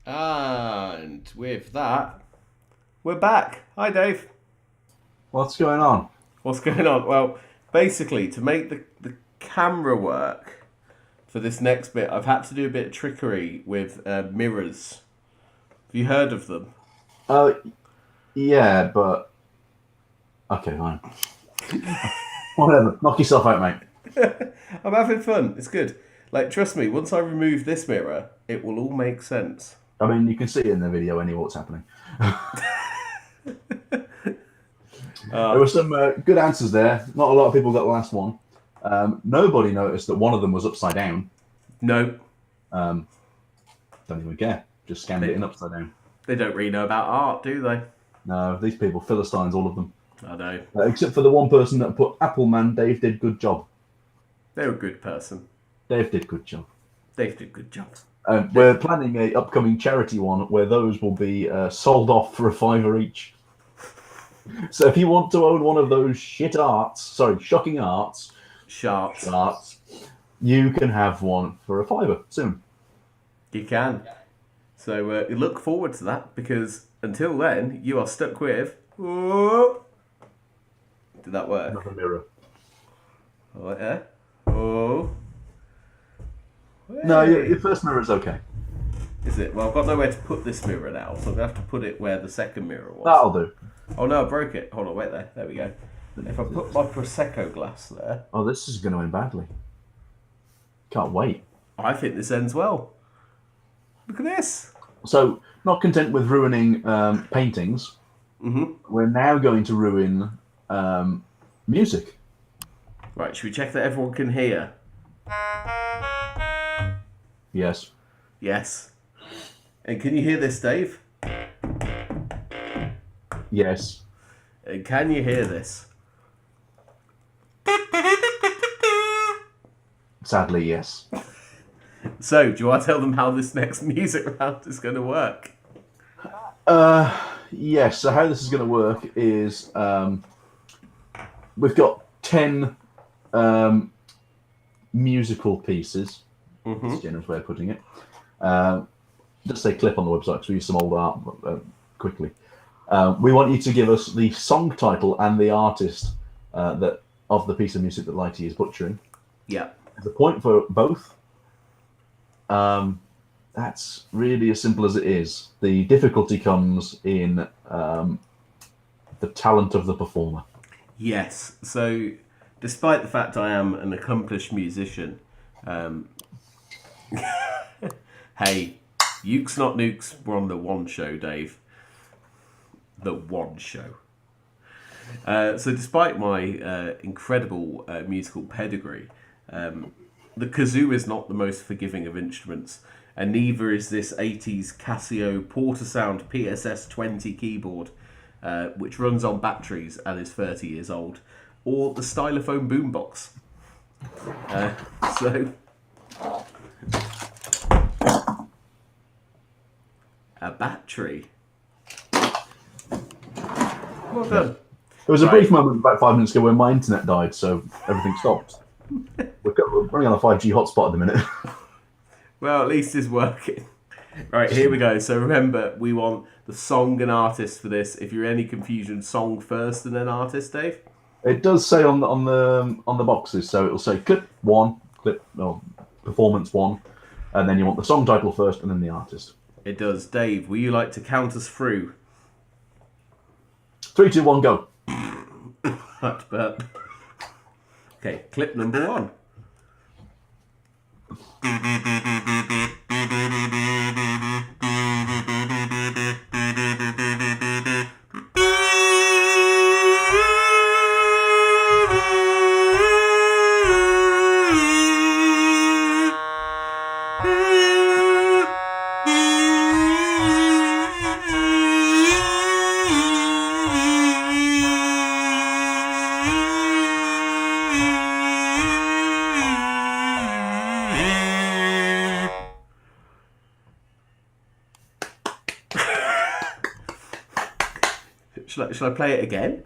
And with that, we're back. Hi, Dave. What's going on? What's going on? Well, basically, to make the camera work for this next bit, I've had to do a bit of trickery with mirrors. Have you heard of them? Yeah, but okay, fine. Whatever. Knock yourself out, mate. I'm having fun. It's good. Like, trust me, once I remove this mirror, it will all make sense. I mean, you can see in the video anyway what's happening. There were some good answers there. Not a lot of people got the last one. Nobody noticed that one of them was upside down. No. Don't even care. Just scanned it in upside down. They don't really know about art, do they? No, these people, Philistines, all of them. I know. Except for the one person that put Appleman. Dave did good job. They're a good person. Dave did good job. Dave did good job. We're planning a upcoming charity one where those will be sold off for £5 each. So if you want to own one of those shocking arts, you can have one for £5 soon. You can. So you look forward to that, because until then, you are stuck with... Oh. Did that work? Another mirror. Oh, yeah. Oh. No, your first mirror is okay. Is it? Well, I've got nowhere to put this mirror now, so I'm going to have to put it where the second mirror was. That'll do. Oh no, I broke it. Hold on, wait there. There we go. If I put my Prosecco glass there... Oh, this is going to end badly. Can't wait. I think this ends well. Look at this. So, not content with ruining paintings, we're now going to ruin music. Right, should we check that everyone can hear? Yes. Yes. And can you hear this, Dave? Yes. And can you hear this? Sadly, yes. So, do you want to tell them how this next music round is going to work? Yes, so how this is going to work is we've got 10 musical pieces. That's a generous way of putting it. Just say clip on the website because we use some old art quickly. We want you to give us the song title and the artist that of the piece of music that Lighty is butchering. Yeah. There's a point for both. That's really as simple as it is. The difficulty comes in the talent of the performer. Yes. So, despite the fact I am an accomplished musician, hey, Ukes Not Nukes were on the one show, Dave. The one show. So despite my incredible musical pedigree, the kazoo is not the most forgiving of instruments, and neither is this 80s Casio Portasound PSS 20 keyboard, which runs on batteries and is 30 years old, or the stylophone boombox. A battery. Well done. There was a brief moment about 5 minutes ago when my internet died, so everything stopped. We're running on a 5G hotspot at the minute. Well, at least it's working. Right, here we go. So remember, we want the song and artist for this. If you're any confusion, song first and then artist, Dave? It does say on the boxes, so it'll say performance 1, and then you want the song title first and then the artist. It does. Dave, will you like to count us through? 3, 2, 1, go. But okay, clip number 1. Shall I play it again?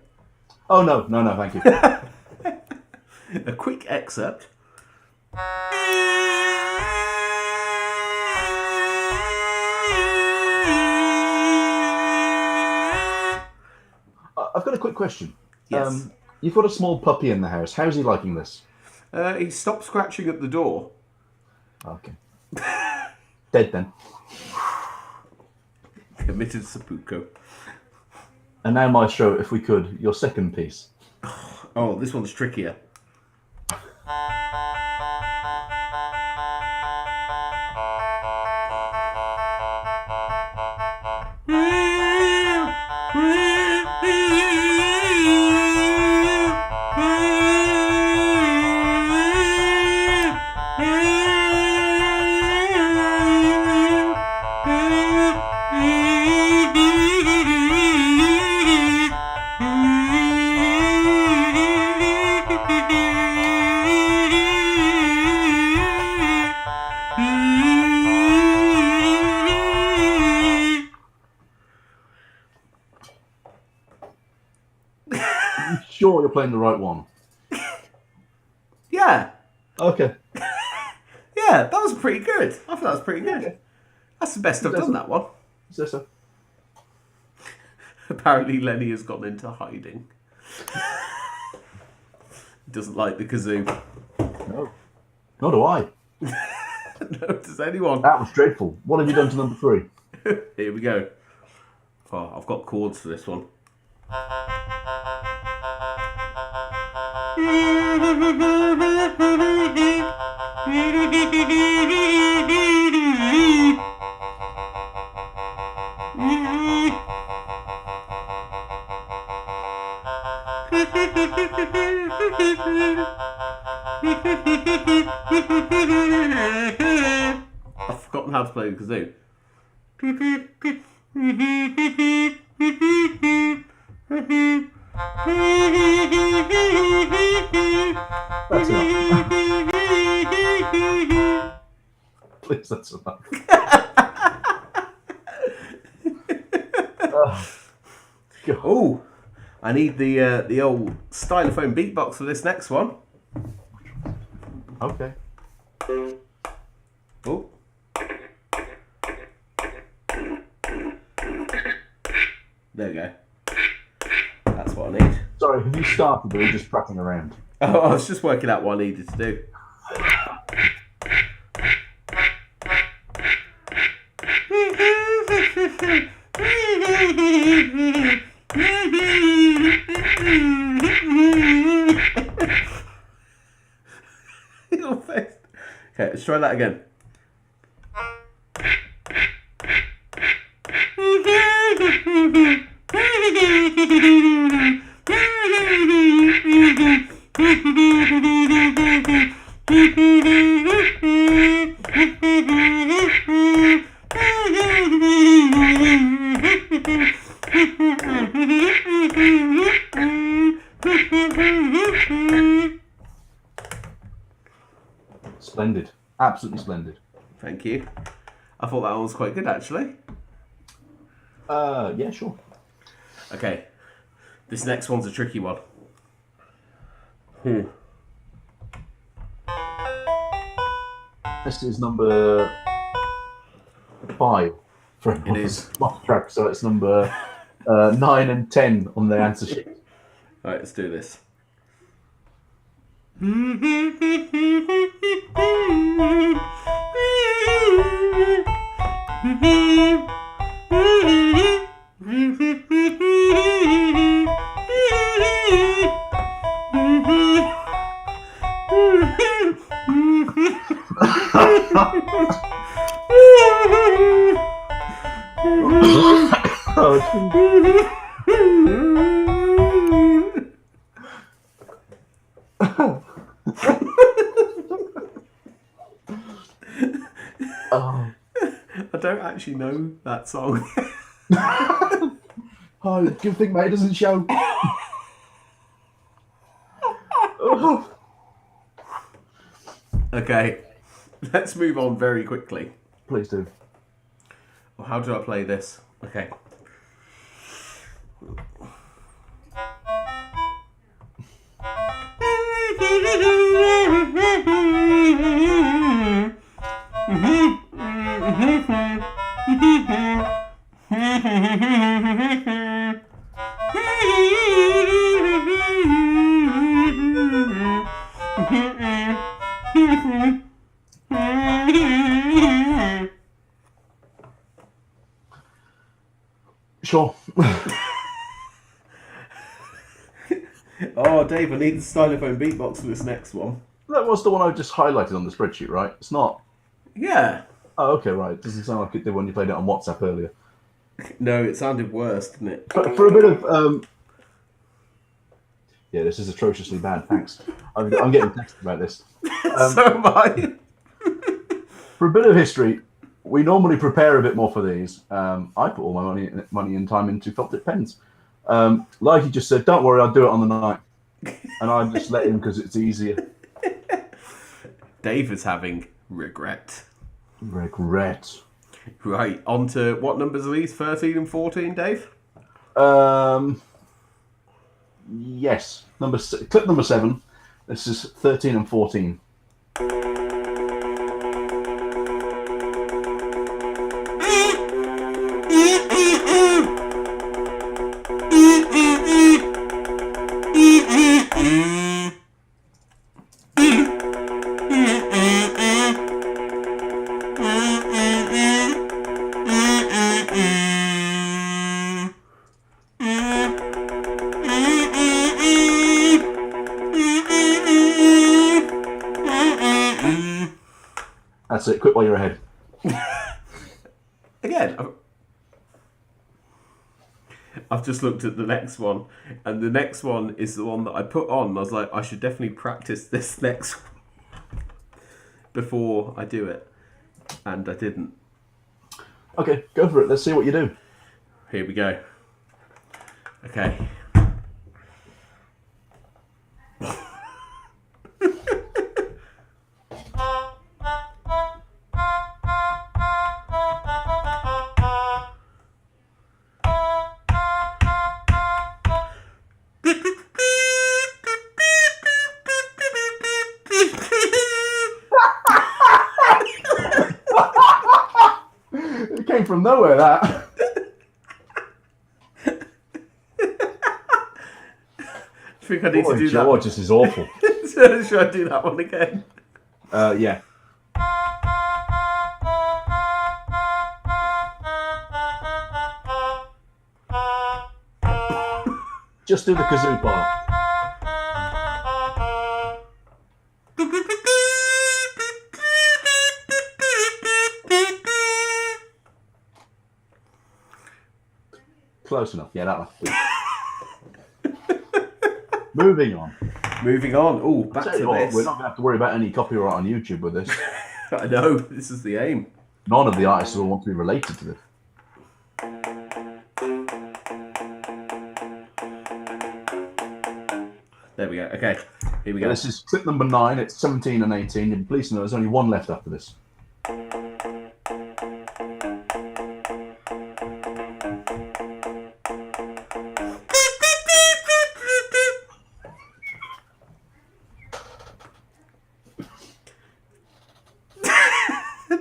Oh, no, thank you. A quick excerpt. quick question. Yes. You've got a small puppy in the house. How's he liking this? He stopped scratching at the door. Okay. Dead then. Committed seppuku. And now, Maestro, if we could, your second piece. Oh, this one's trickier. Sure, you're playing the right one. Yeah. Okay. Yeah, that was pretty good. I thought that was pretty good. Okay. That's the best I've done, that one. So. Apparently Lenny has gone into hiding. Doesn't like the kazoo. No. Nor do I. No, does anyone? That was dreadful. What have you done to number 3? Here we go. Oh, I've got chords for this one. I've forgotten how to play the kazoo. That's enough. Please, that's enough. Oh, I need the old stylophone beatbox for this next one. Okay. Oh. There we go. That's what I need. Sorry, have you started or are you just prattling around? Oh, I was just working out what I needed to do. Your face. Okay, let's try that again. Splendid. Absolutely splendid. Thank you. I thought that one was quite good, actually. Yeah, sure. Okay. This next one's a tricky one. This is number 5 for It is. Smart track, so it's number 9 and 10 on the answer sheet. Alright, let's do this. Oh. I don't actually know that song. Oh, good thing mate doesn't show. Oh. Okay, let's move on very quickly. Please do. Well, how do I play this? Okay. Sure. Oh, Dave, I need the stylophone beatbox for this next one. That was the one I just highlighted on the spreadsheet, right? It's not. Yeah. Oh, okay, right. It doesn't sound like it did when you played it on WhatsApp earlier. No, it sounded worse, didn't it? For a bit of. Yeah, this is atrociously bad. Thanks. I'm getting texted about this. So am I. For a bit of history, we normally prepare a bit more for these. I put all my money and time into felt tip pens. Like he just said, don't worry, I'll do it on the night. And I just let him because it's easier. Dave is having regret. Regret. Right, on to what numbers are these? 13 and 14, Dave? Yes. Clip number 7. This is 13 and 14. That's it. Quit while you're ahead. Again, I've just looked at the next one, and the next one is the one that I put on. I was like, I should definitely practice this next one before I do it, and I didn't. Okay, go for it. Let's see what you do. Here we go. Okay. It came from nowhere, that. I think I need to do George, this is awful. that. Should I do that one again? Yeah. Just do the kazoo part. Close enough. Yeah, that one. Moving on. Moving on. Oh, back to this. We're not going to have to worry about any copyright on YouTube with this. I know. This is the aim. None of the artists will want to be related to this. There we go. Okay. Here we go. This is clip number 9. It's 17 and 18. You'll be pleased to know there's only one left after this.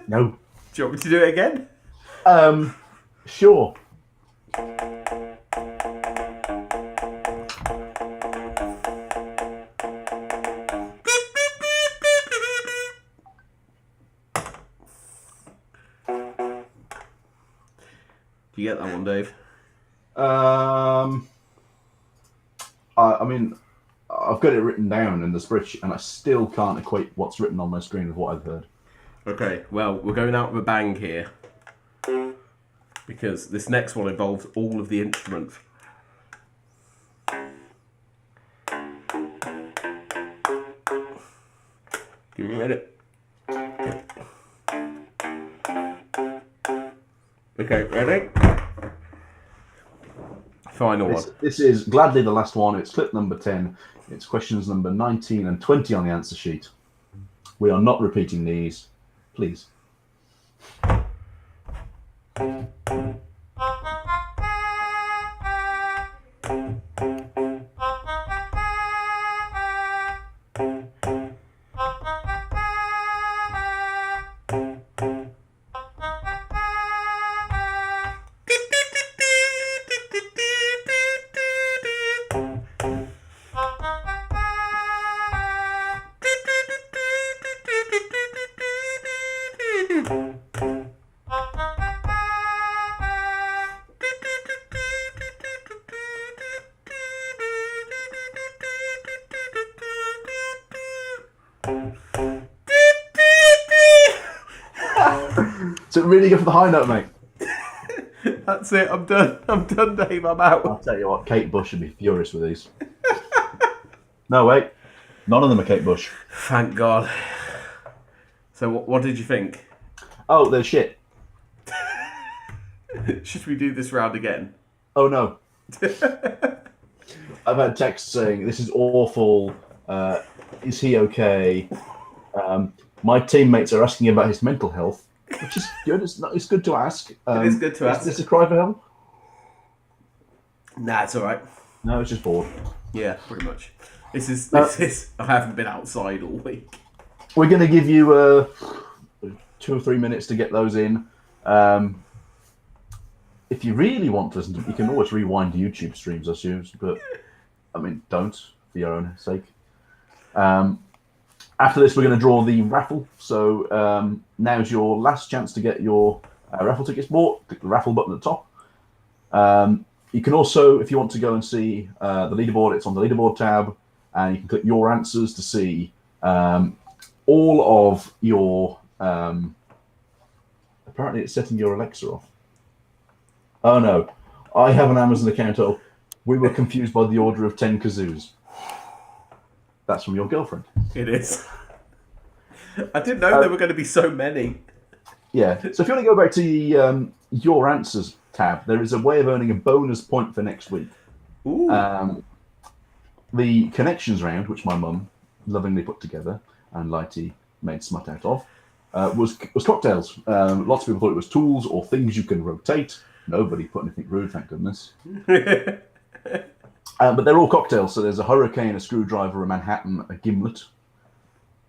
No. Do you want me to do it again? Sure. Do you get that one, Dave? I mean, I've got it written down in the spreadsheet, and I still can't equate what's written on my screen with what I've heard. Okay, well, we're going out with a bang here. Because this next one involves all of the instruments. Give me a minute. Okay, ready? Final one. This is gladly the last one. It's clip number 10. It's questions number 19 and 20 on the answer sheet. We are not repeating these. Please. So really go for the high note, mate. That's it. I'm done. I'm done, Dave. I'm out. I'll tell you what, Kate Bush would be furious with these. No, wait. None of them are Kate Bush. Thank God. So, what did you think? Oh, they're shit. Should we do this round again? Oh, no. I've had texts saying, this is awful. Is he okay? My teammates are asking about his mental health, which is good. It's good to ask. It is good to ask. Is this a cry for help? Nah, it's all right. No, it's just bored. Yeah, pretty much. This is. I haven't been outside all week. We're going to give you 2 or 3 minutes to get those in. If you really want to listen to it, you can always rewind YouTube streams, I suppose. But, I mean, don't, for your own sake. After this, we're going to draw the raffle. So now's your last chance to get your raffle tickets bought. Click the raffle button at the top. You can also, if you want to go and see the leaderboard, it's on the leaderboard tab. And you can click your answers to see all of your... apparently it's setting your Alexa off. Oh no, I have an Amazon account. Oh, we were confused by the order of 10 kazoos. That's from your girlfriend. It is. I didn't know there were going to be so many. Yeah, so if you want to go back to the Your Answers tab, there is a way of earning a bonus point for next week. Ooh. The Connections round, which my mum lovingly put together and Lighty made smut out of, was cocktails. Lots of people thought it was tools or things you can rotate. Nobody put anything rude, thank goodness. But they're all cocktails. So there's a hurricane, a screwdriver, a Manhattan, a gimlet.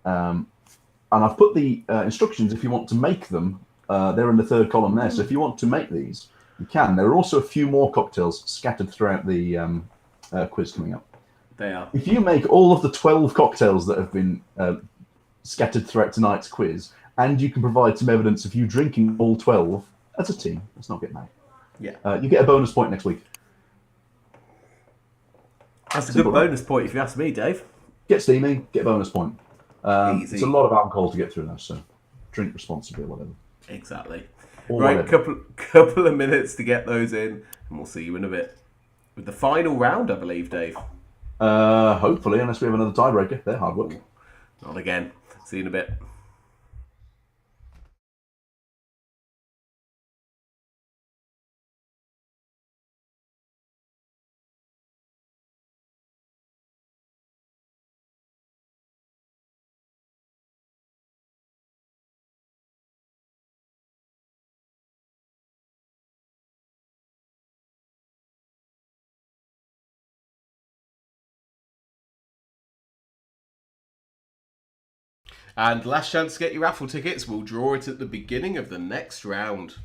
And I've put the instructions if you want to make them. They're in the third column there. So if you want to make these, you can. There are also a few more cocktails scattered throughout the quiz coming up. They are. If you make all of the 12 cocktails that have been scattered throughout tonight's quiz, and you can provide some evidence of you drinking all 12 as a team, let's not get mad. Yeah. You get a bonus point next week. That's a good bonus point if you ask me, Dave. Get steaming, get a bonus point. Easy. It's a lot of alcohol to get through now, so drink responsibly or whatever. Exactly. Or right, whatever. couple of minutes to get those in, and we'll see you in a bit. With the final round, I believe, Dave. Hopefully, unless we have another tiebreaker. They're hard work. Not again. See you in a bit. And last chance to get your raffle tickets. We'll draw it at the beginning of the next round.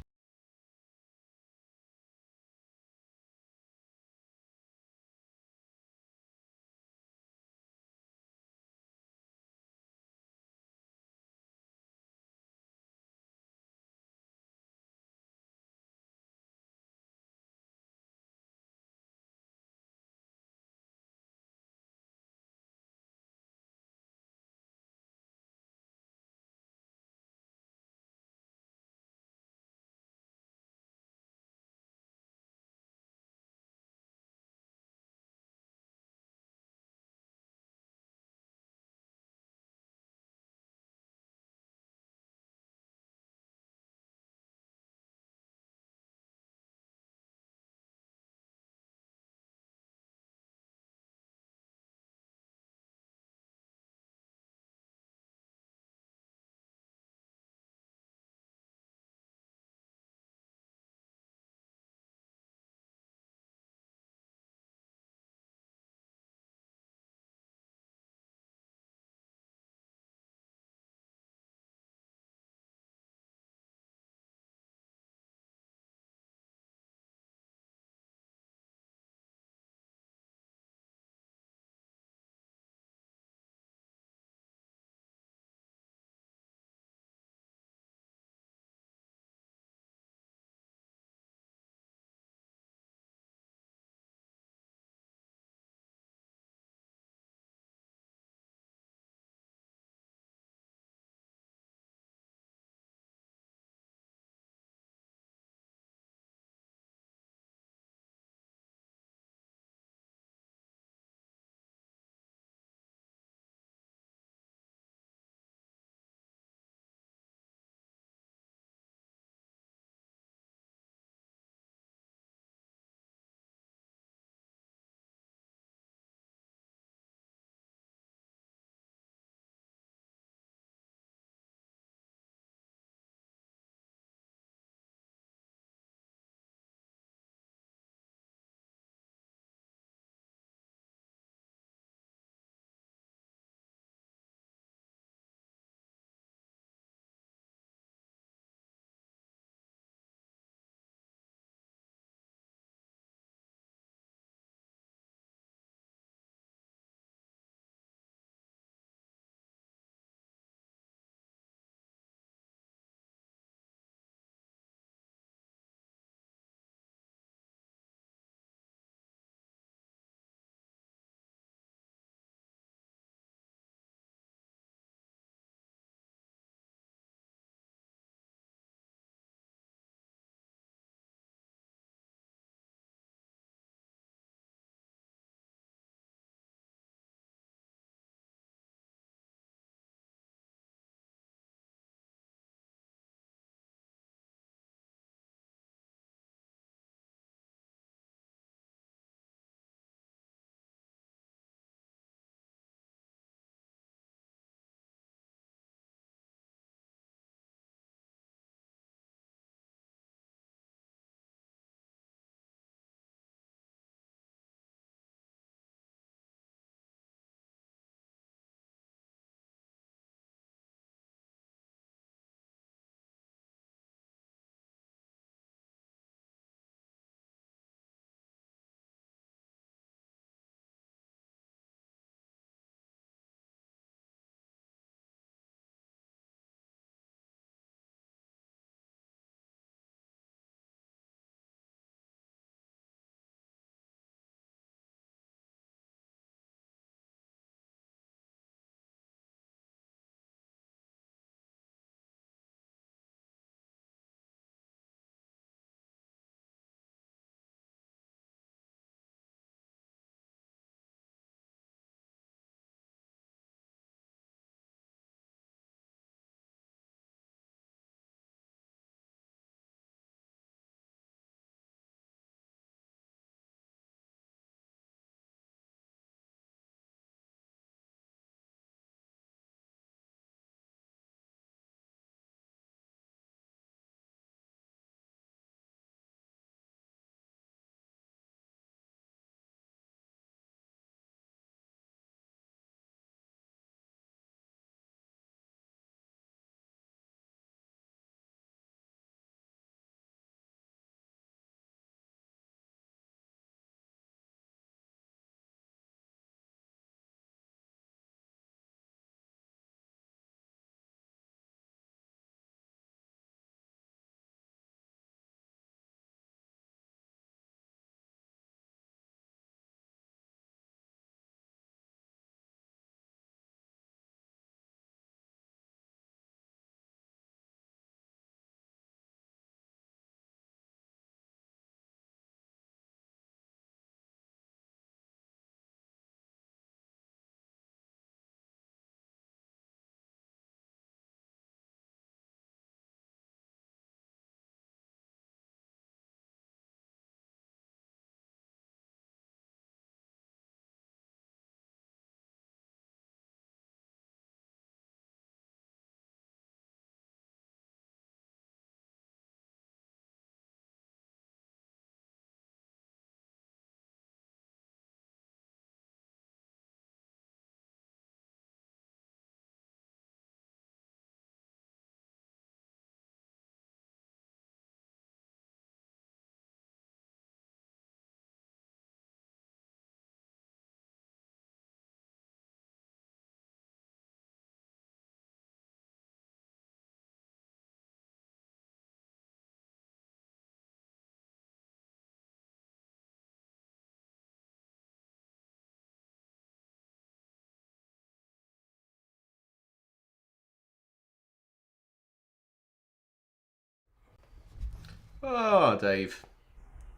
Oh, Dave.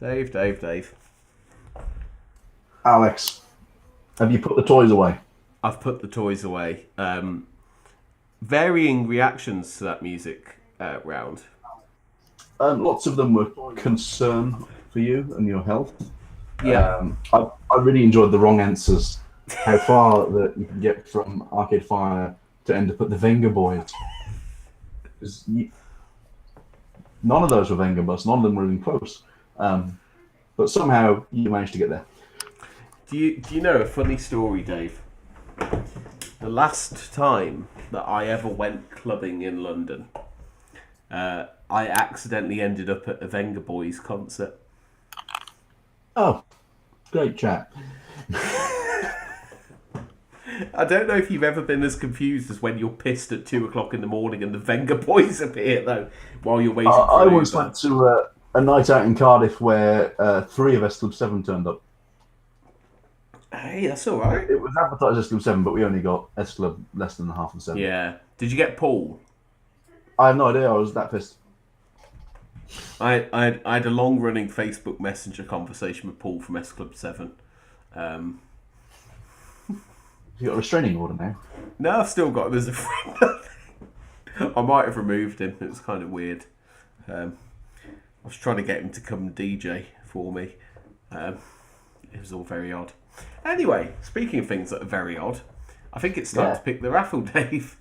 Dave. Alex, have you put the toys away? I've put the toys away. Varying reactions to that music round. Lots of them were concern for you and your health. Yeah. I really enjoyed the wrong answers. How far that you can get from Arcade Fire to end up at the Venga Boys. 'Cause none of those were Venga Bus. None of them were even close. But somehow you managed to get there. Do you know a funny story, Dave? The last time that I ever went clubbing in London, I accidentally ended up at a Venga Boys concert. Oh, great chat. I don't know if you've ever been as confused as when you're pissed at 2 o'clock in the morning and the Venga Boys appear, though, while you're waiting for I an once Uber. went to a night out in Cardiff where 3 of S Club 7 turned up. Hey, that's all right. It was advertised as S Club 7, but we only got S Club less than half of 7. Yeah. Did you get Paul? I have no idea. I was that pissed. I had a long-running Facebook Messenger conversation with Paul from S Club 7. You got a restraining order now. No, I've still got him as a friend. I might have removed him. It was kind of weird. I was trying to get him to come DJ for me. It was all very odd. Anyway, speaking of things that are very odd, I think it's time to pick the raffle, Dave.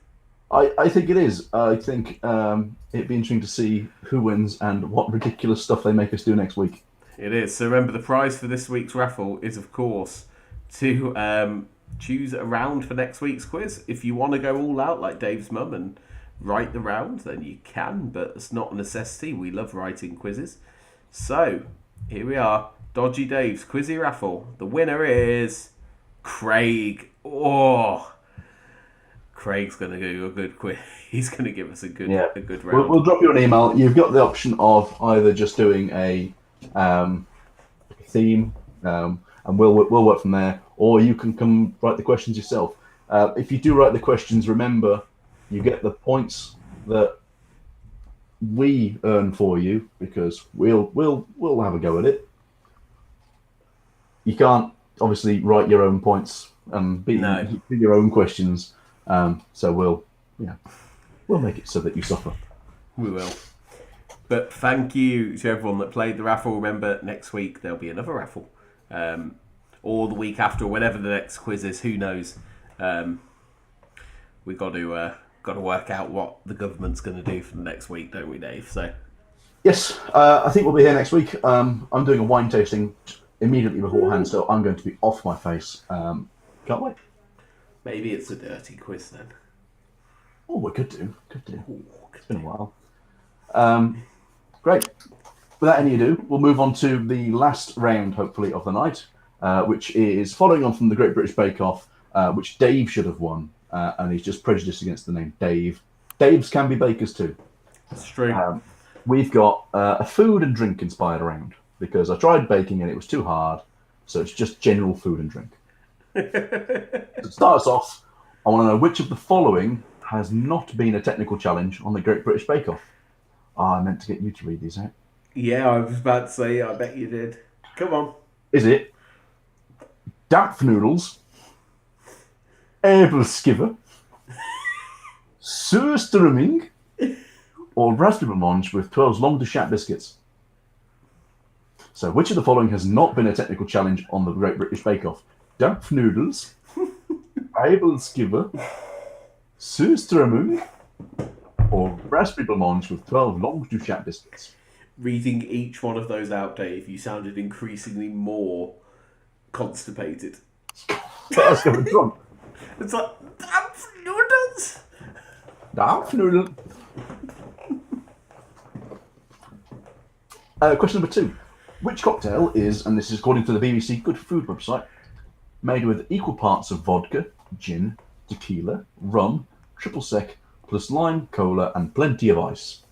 I think it is. I think it'd be interesting to see who wins and what ridiculous stuff they make us do next week. It is. So remember, the prize for this week's raffle is, of course, to choose a round for next week's quiz. If you want to go all out like Dave's mum and write the round, then you can, but it's not a necessity. We love writing quizzes. So, here we are. Dodgy Dave's Quizzy Raffle. The winner is Craig. Oh, Craig's going to do a good quiz. He's going to give us a good round. We'll drop you an email. You've got the option of either just doing a theme, and we'll work from there, or you can come write the questions yourself. If you do write the questions, remember you get the points that we earn for you because we'll have a go at it. You can't obviously write your own points and be your own questions. So we'll make it so that you suffer. We will. But thank you to everyone that played the raffle. Remember, next week there'll be another raffle, or the week after, or whenever the next quiz is. Who knows? We've got to work out what the government's going to do for the next week, don't we, Dave? So yes, I think we'll be here next week. I'm doing a wine tasting immediately beforehand, so I'm going to be off my face. Can't wait. Maybe it's a dirty quiz then. Oh, we could do. Ooh, It's been a while. Great. Without any ado, we'll move on to the last round, hopefully, of the night, which is following on from the Great British Bake Off, which Dave should have won, and he's just prejudiced against the name Dave. Daves can be bakers too. That's true. We've got a food and drink inspired round, because I tried baking and it was too hard, so it's just general food and drink. To start us off, I want to know which of the following has not been a technical challenge on the Great British Bake Off. I meant to get you to read these out. Yeah, I was about to say, I bet you did. Come on. Is it damp noodles, skiver, surströmming, or raspberry blancmange with 12's long de chat biscuits? So, which of the following has not been a technical challenge on the Great British Bake Off? Damp noodles, skiver, surströmming, or raspberry blancmange with 12 long de chat biscuits? Reading each one of those out, Dave, you sounded increasingly more constipated. That's going wrong. It's like, damp noodles! Damp noodle. Question number 2. Which cocktail is, and this is according to the BBC Good Food website, made with equal parts of vodka, gin, tequila, rum, triple sec, plus lime, cola, and plenty of ice?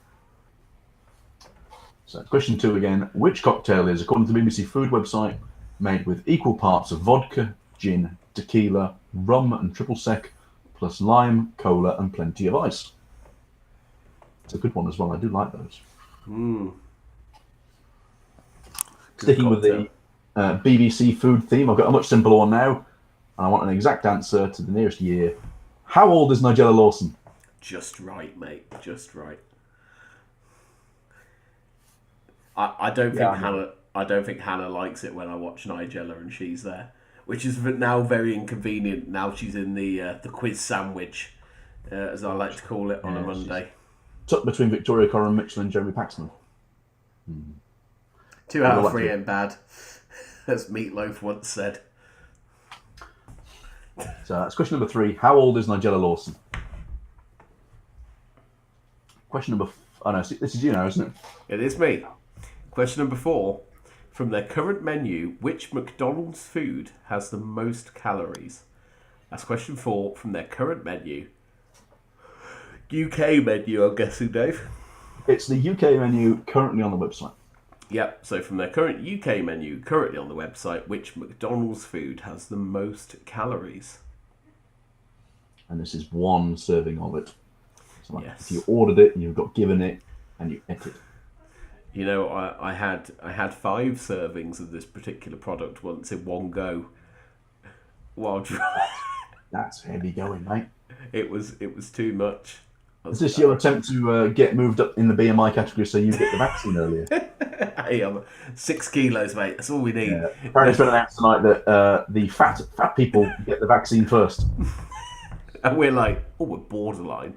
So, question 2 again. Which cocktail is, according to the BBC Food website, made with equal parts of vodka, gin, tequila, rum, and triple sec, plus lime, cola, and plenty of ice? It's a good one as well. I do like those. Good Sticking with cocktail. the BBC food theme, I've got a much simpler one now, and I want an exact answer to the nearest year. How old is Nigella Lawson? Just right, mate. Just right. I don't Yeah, think I know. Hannah. I don't think Hannah likes it when I watch Nigella and she's there, which is now very inconvenient. Now she's in the quiz sandwich, as I like to call it, on a Yeah, she's Monday. tucked between Victoria Coren Mitchell and Jeremy Paxman. Two But out you'll of like three to. ain't bad, as Meatloaf once said. So that's question number 3. How old is Nigella Lawson? Question number. Oh no, this is you now, isn't it? It is me. Question number 4. From their current menu, which McDonald's food has the most calories? That's question 4 from their current menu. UK menu, I'm guessing, Dave. It's the UK menu currently on the website. Yep, so from their current UK menu, currently on the website, which McDonald's food has the most calories? And this is one serving of it. So like, if you Yes. ordered it, you got given it, and you ate it. You know, I had 5 servings of this particular product once in one go. While That's heavy going, mate. it was too much. Is this your attempt to get moved up in the BMI category so you get the vaccine earlier? Hey, I'm 6 kilos, mate. That's all we need. Yeah. Apparently, it's been announced tonight that the fat people get the vaccine first. And we're like, oh, we're borderline.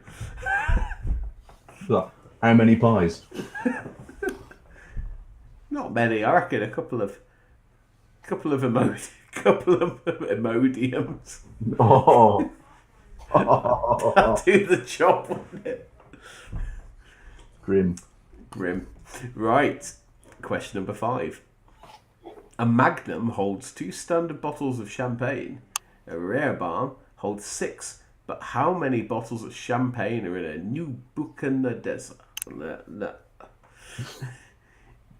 So, how many pies? Not many. I reckon a couple of couple of Imodiums. Oh, That'd do the job, wouldn't it? grim. Grim. Right. Question number 5. A Magnum holds 2 standard bottles of champagne. A Rare Barn holds 6. But how many bottles of champagne are in a New Buchanedesa?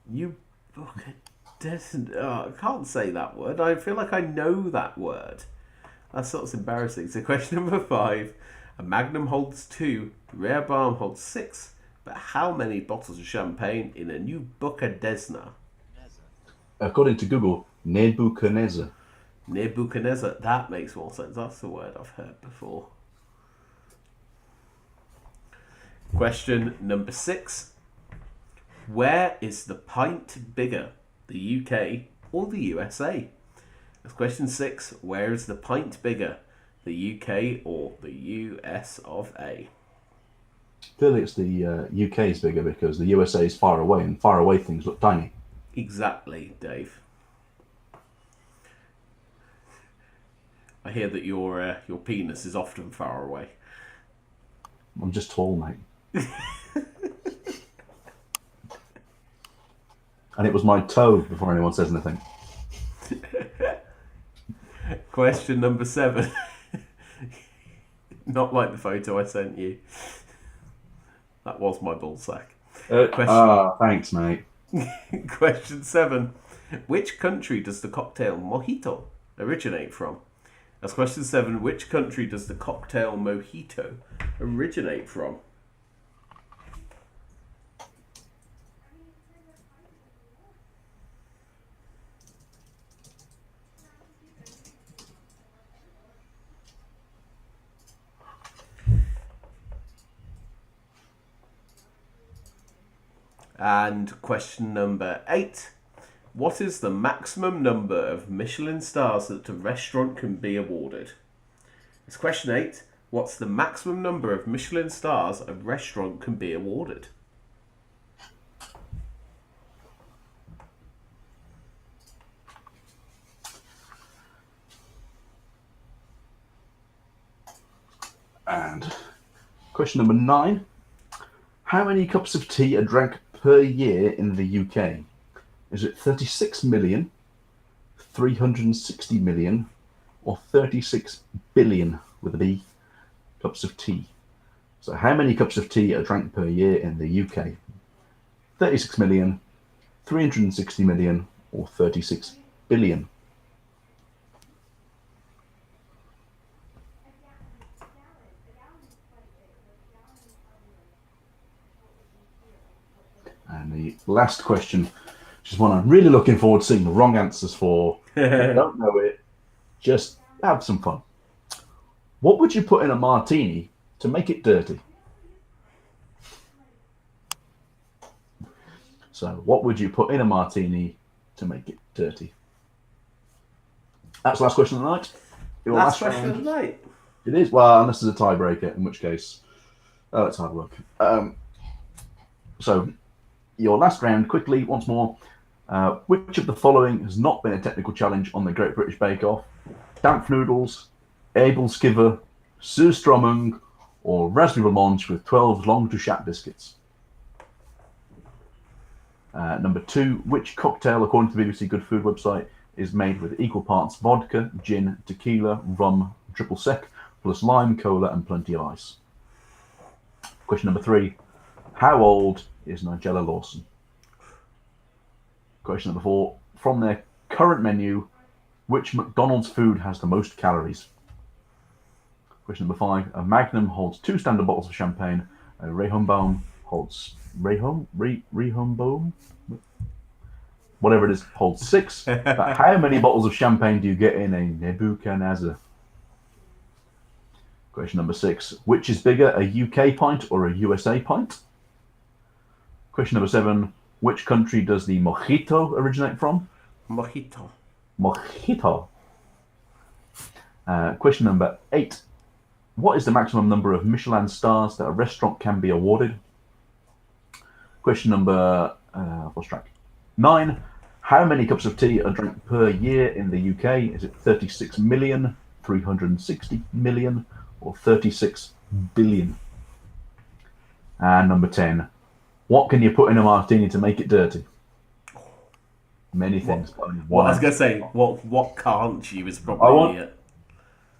New Buchanedesa. Oh, I can't say that word. I feel like I know that word. That's sort of embarrassing. So question number 5. A Magnum holds 2. Rare Barn holds 6. But how many bottles of champagne in a New Buchanedesa? According to Google, Nebuchadnezzar. Nebuchadnezzar. That makes more sense. That's the word I've heard before. Question number 6. Where is the pint bigger? The UK or the USA? That's question 6. Where is the pint bigger? The UK or the US of A? Clearly, it's the UK is bigger because the USA is far away, and far away things look tiny. Exactly, Dave. I hear that your penis is often far away. I'm just tall, mate. And it was my toe before anyone says anything. Question number 7. Not like the photo I sent you. That was my ballsack. Thanks, mate. Question 7. Which country does the cocktail mojito originate from? That's question 7. Which country does the cocktail mojito originate from? And question number 8. What is the maximum number of Michelin stars that a restaurant can be awarded? It's question 8. What's the maximum number of Michelin stars a restaurant can be awarded? And question number 9. How many cups of tea are drank per year in the UK? Is it 36 million, 360 million, or 36 billion with a B cups of tea? So how many cups of tea are drank per year in the UK? 36 million, 360 million, or 36 billion? And the last question which is one I'm really looking forward to seeing the wrong answers for. If you don't know it, just have some fun. What would you put in a martini to make it dirty? So, what would you put in a martini to make it dirty? That's the last question of the night. Your Last last question round. of the night. It is. Well, unless there's a tiebreaker, in which case, it's hard work. So, your last round, quickly, once more. Which of the following has not been a technical challenge on the Great British Bake Off? Damp noodles, Abel Skiver, surströmming, or raspberry blancmange with 12 long to chat biscuits? Number 2, which cocktail, according to the BBC Good Food website, is made with equal parts vodka, gin, tequila, rum, triple sec, plus lime, cola, and plenty of ice? Question number 3, how old is Nigella Lawson? Question number 4, from their current menu, which McDonald's food has the most calories? Question number 5, a Magnum holds 2 standard bottles of champagne, a Rehoboam holds Rehoboam? Whatever it is, holds 6. But how many bottles of champagne do you get in a Nebuchadnezzar? Question number 6, which is bigger, a UK pint or a USA pint? Question number 7, which country does the mojito originate from? Mojito. Mojito. Question number 8, what is the maximum number of Michelin stars that a restaurant can be awarded? Question number 9, how many cups of tea are drank per year in the UK? Is it 36 million, 360 million, or 36 billion? And number 10, what can you put in a martini to make it dirty? Many things. What I was going to say, what can't you is I probably want it.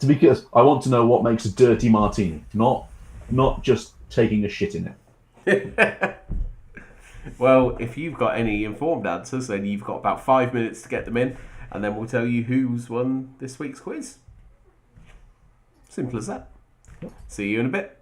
to be clear. I want to know what makes a dirty martini, not just taking a shit in it. Well, if you've got any informed answers, then you've got about 5 minutes to get them in, and then we'll tell you who's won this week's quiz. Simple as that. See you in a bit.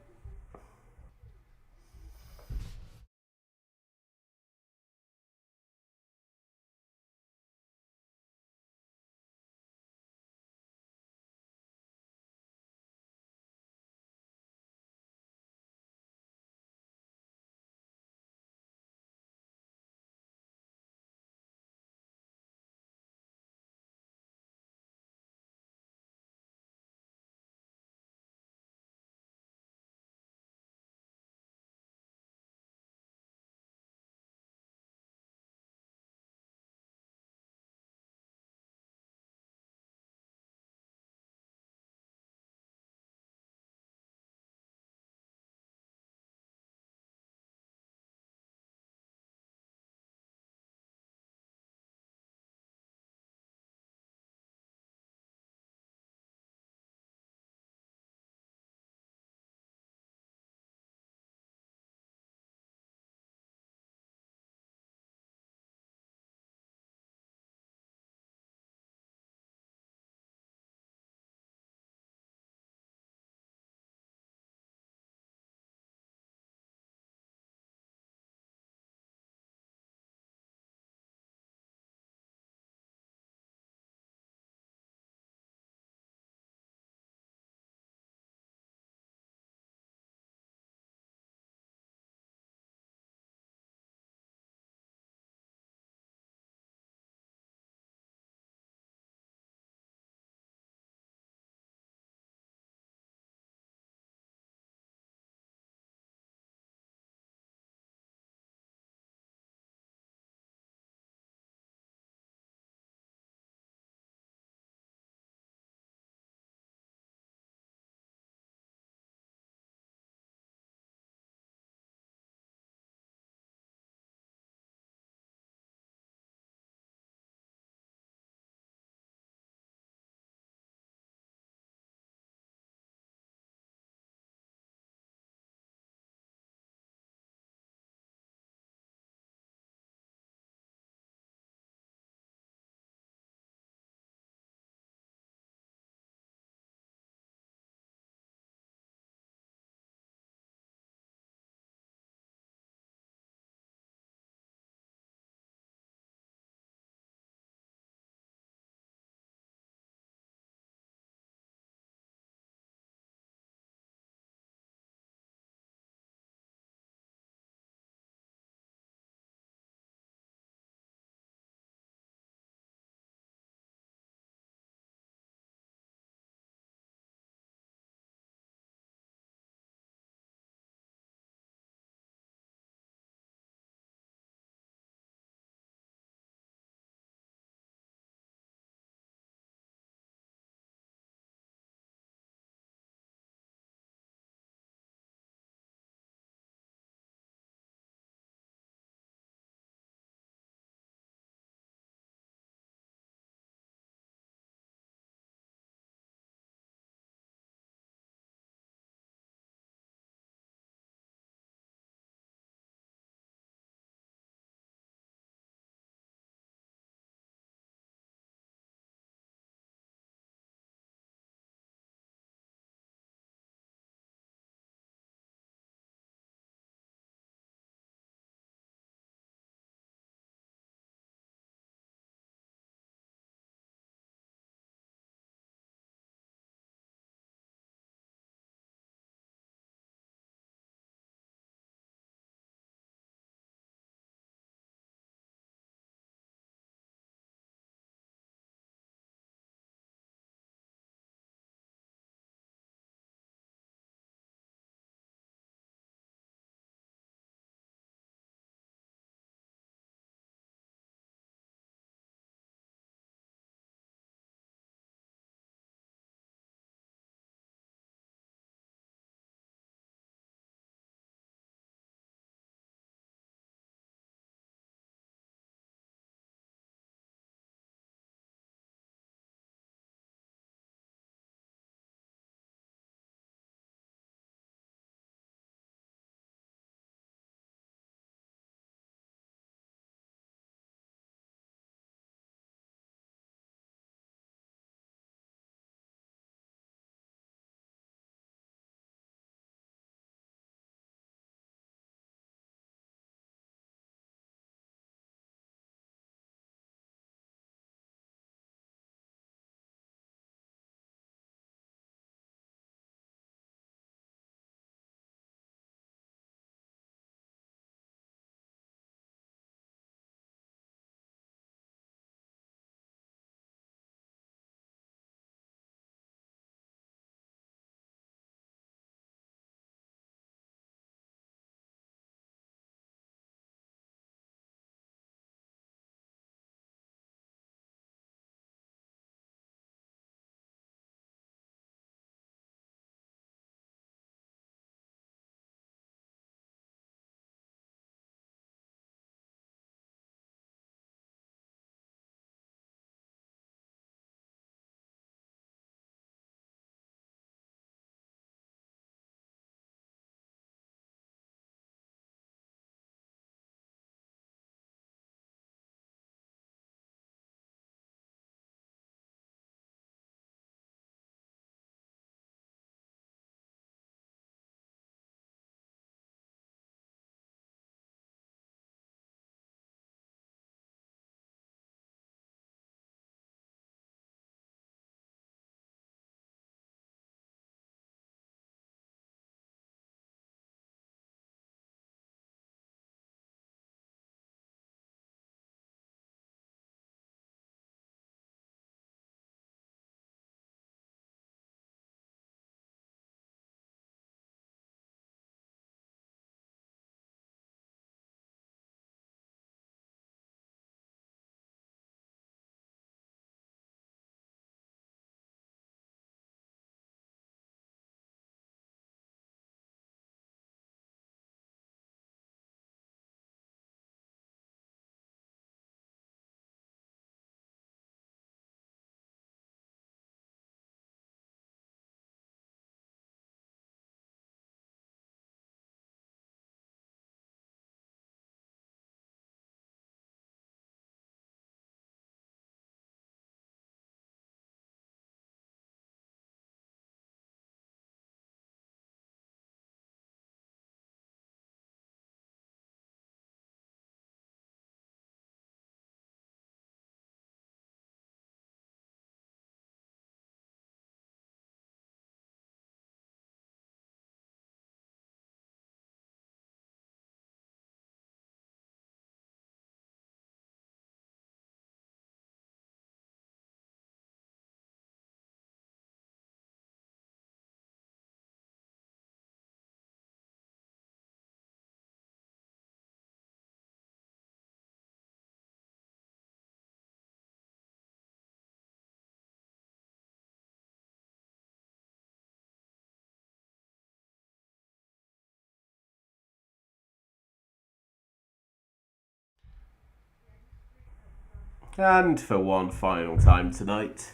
And for one final time tonight,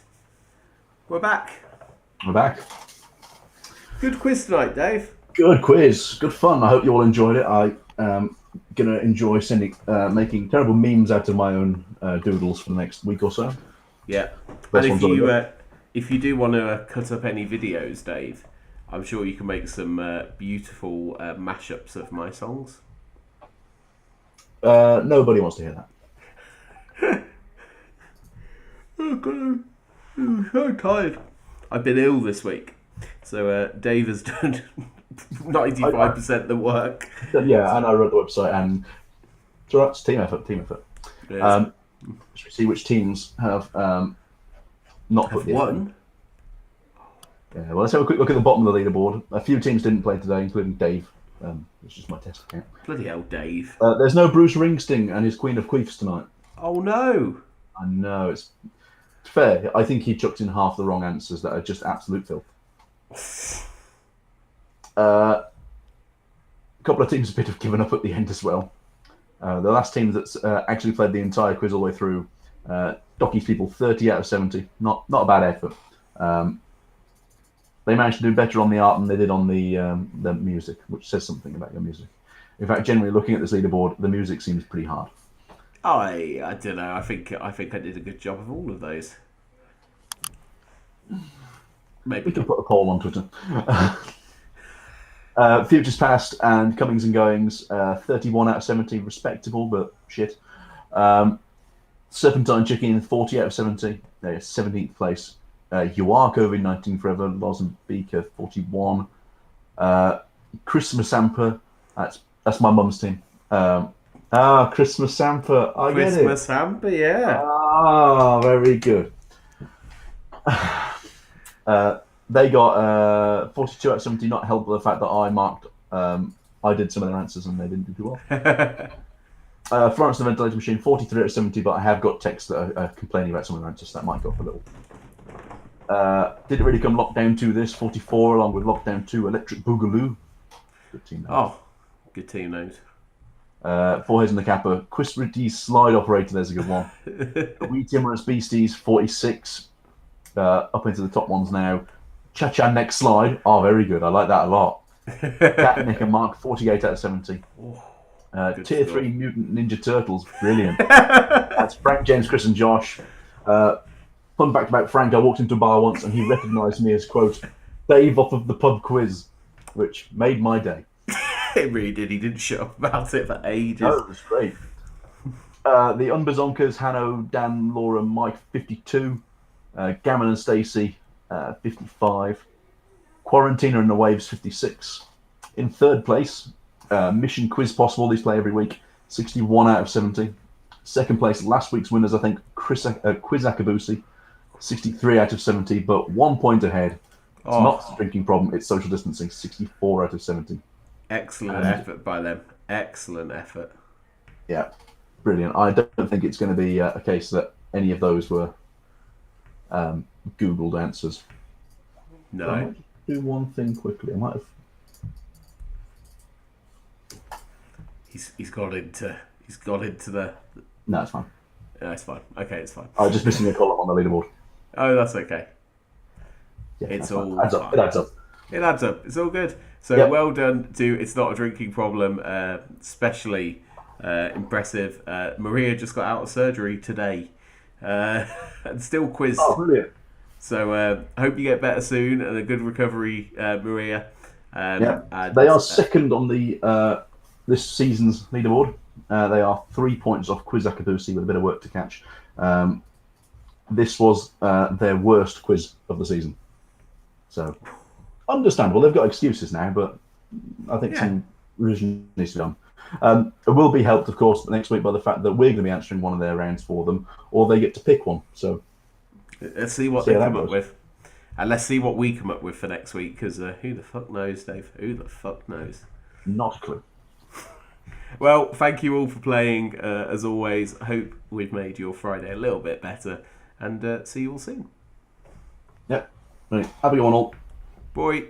we're back. We're back. Good quiz tonight, Dave. Good quiz. Good fun. I hope you all enjoyed it. I am going to enjoy making terrible memes out of my own doodles for the next week or so. Yeah. Best And ones if you do want to cut up any videos, Dave, I'm sure you can make some beautiful mashups of my songs. Nobody wants to hear that. Okay. I'm so tired. I've been ill this week. So Dave has done 95% of the work. Yeah, and I wrote the website, and so that's team effort. Yes. Should we see which teams have not put the effort in? Won? Yeah, well, let's have a quick look at the bottom of the leaderboard. A few teams didn't play today, including Dave. Which is my test account. Bloody hell, Dave. There's no Bruce Ringsting and his Queen of Queefs tonight. Oh no. I know, it's fair. I think he chucked in half the wrong answers that are just absolute filth. A couple of teams have given up at the end as well. The last team that's actually played the entire quiz all the way through, Docky's people, 30 out of 70. Not a bad effort. They managed to do better on the art than they did on the music, which says something about your music. In fact, generally looking at this leaderboard, the music seems pretty hard. I don't know. I think I did a good job of all of those. Maybe we can put a poll on Twitter. Futures past and comings and goings, 31 out of 70, respectable, but shit. Serpentine Chicken, 40 out of 70, 17th place. You are COVID-19 forever, Mozambique, 41. Christmas Samper, that's my mum's team. Christmas Samper, I get it. Christmas Hamper, yeah. Very good. They got 42 out of 70, not helped by the fact that I marked, I did some of their answers and they didn't do too well. Florence the Ventilator Machine, 43 out of 70, but I have got texts that are complaining about some of their answers, so that might go up a little. Did it really come Lockdown 2 this, 44, along with Lockdown 2 Electric Boogaloo. Good team names. Oh, good team names. Four Heads in the Kappa, Quisritty Slide Operator, there's a good one. We Timorous Beasties, 46, up into the top ones now. Cha-Cha Next Slide, very good, I like that a lot. Cat, Nick and Mark, 48 out of 70. Tier 3 Mutant Ninja Turtles, brilliant. That's Frank, James, Chris and Josh. Fun fact about Frank, I walked into a bar once and he recognised me as, quote, Dave off of the pub quiz, which made my day. It really did. He didn't shut up about it for ages. Oh, it was great. The Unbazonkas, Hanno, Dan, Laura, Mike, 52. Gammon and Stacey, 55. Quarantina and the Waves, 56. In third place, Mission Quiz Possible, these play every week, 61 out of 70. Second place, last week's winners, I think, Quiz Akabusi, 63 out of 70, but 1 point ahead. It's not a drinking problem, it's social distancing, 64 out of 70. Excellent effort by them. Excellent effort. Yeah, brilliant. I don't think it's going to be a case that any of those were Googled answers. No. I might just do one thing quickly. I might have. He's got into the. No, it's fine. No, it's fine. Okay, it's fine. I was just missing a column on the leaderboard. Oh, that's okay. Yeah, It's all fine. It adds up. It adds up. It's all good. So well done to It's Not a Drinking Problem. Especially impressive. Maria just got out of surgery today. And still quizzed. Oh, brilliant. So I hope you get better soon and a good recovery, Maria. And they are second on the this season's leaderboard. They are 3 points off Quiz Akabusi with a bit of work to catch. This was their worst quiz of the season. So, understandable. They've got excuses now, but I think some revision needs to be done. It will be helped, of course, next week by the fact that we're going to be answering one of their rounds for them, or they get to pick one. So, let's see what they come up with. And let's see what we come up with for next week, because who the fuck knows, Dave? Who the fuck knows? Not a clue. Well, thank you all for playing. As always, I hope we've made your Friday a little bit better. And see you all soon. Yep. Right. Have a good one all. Bye.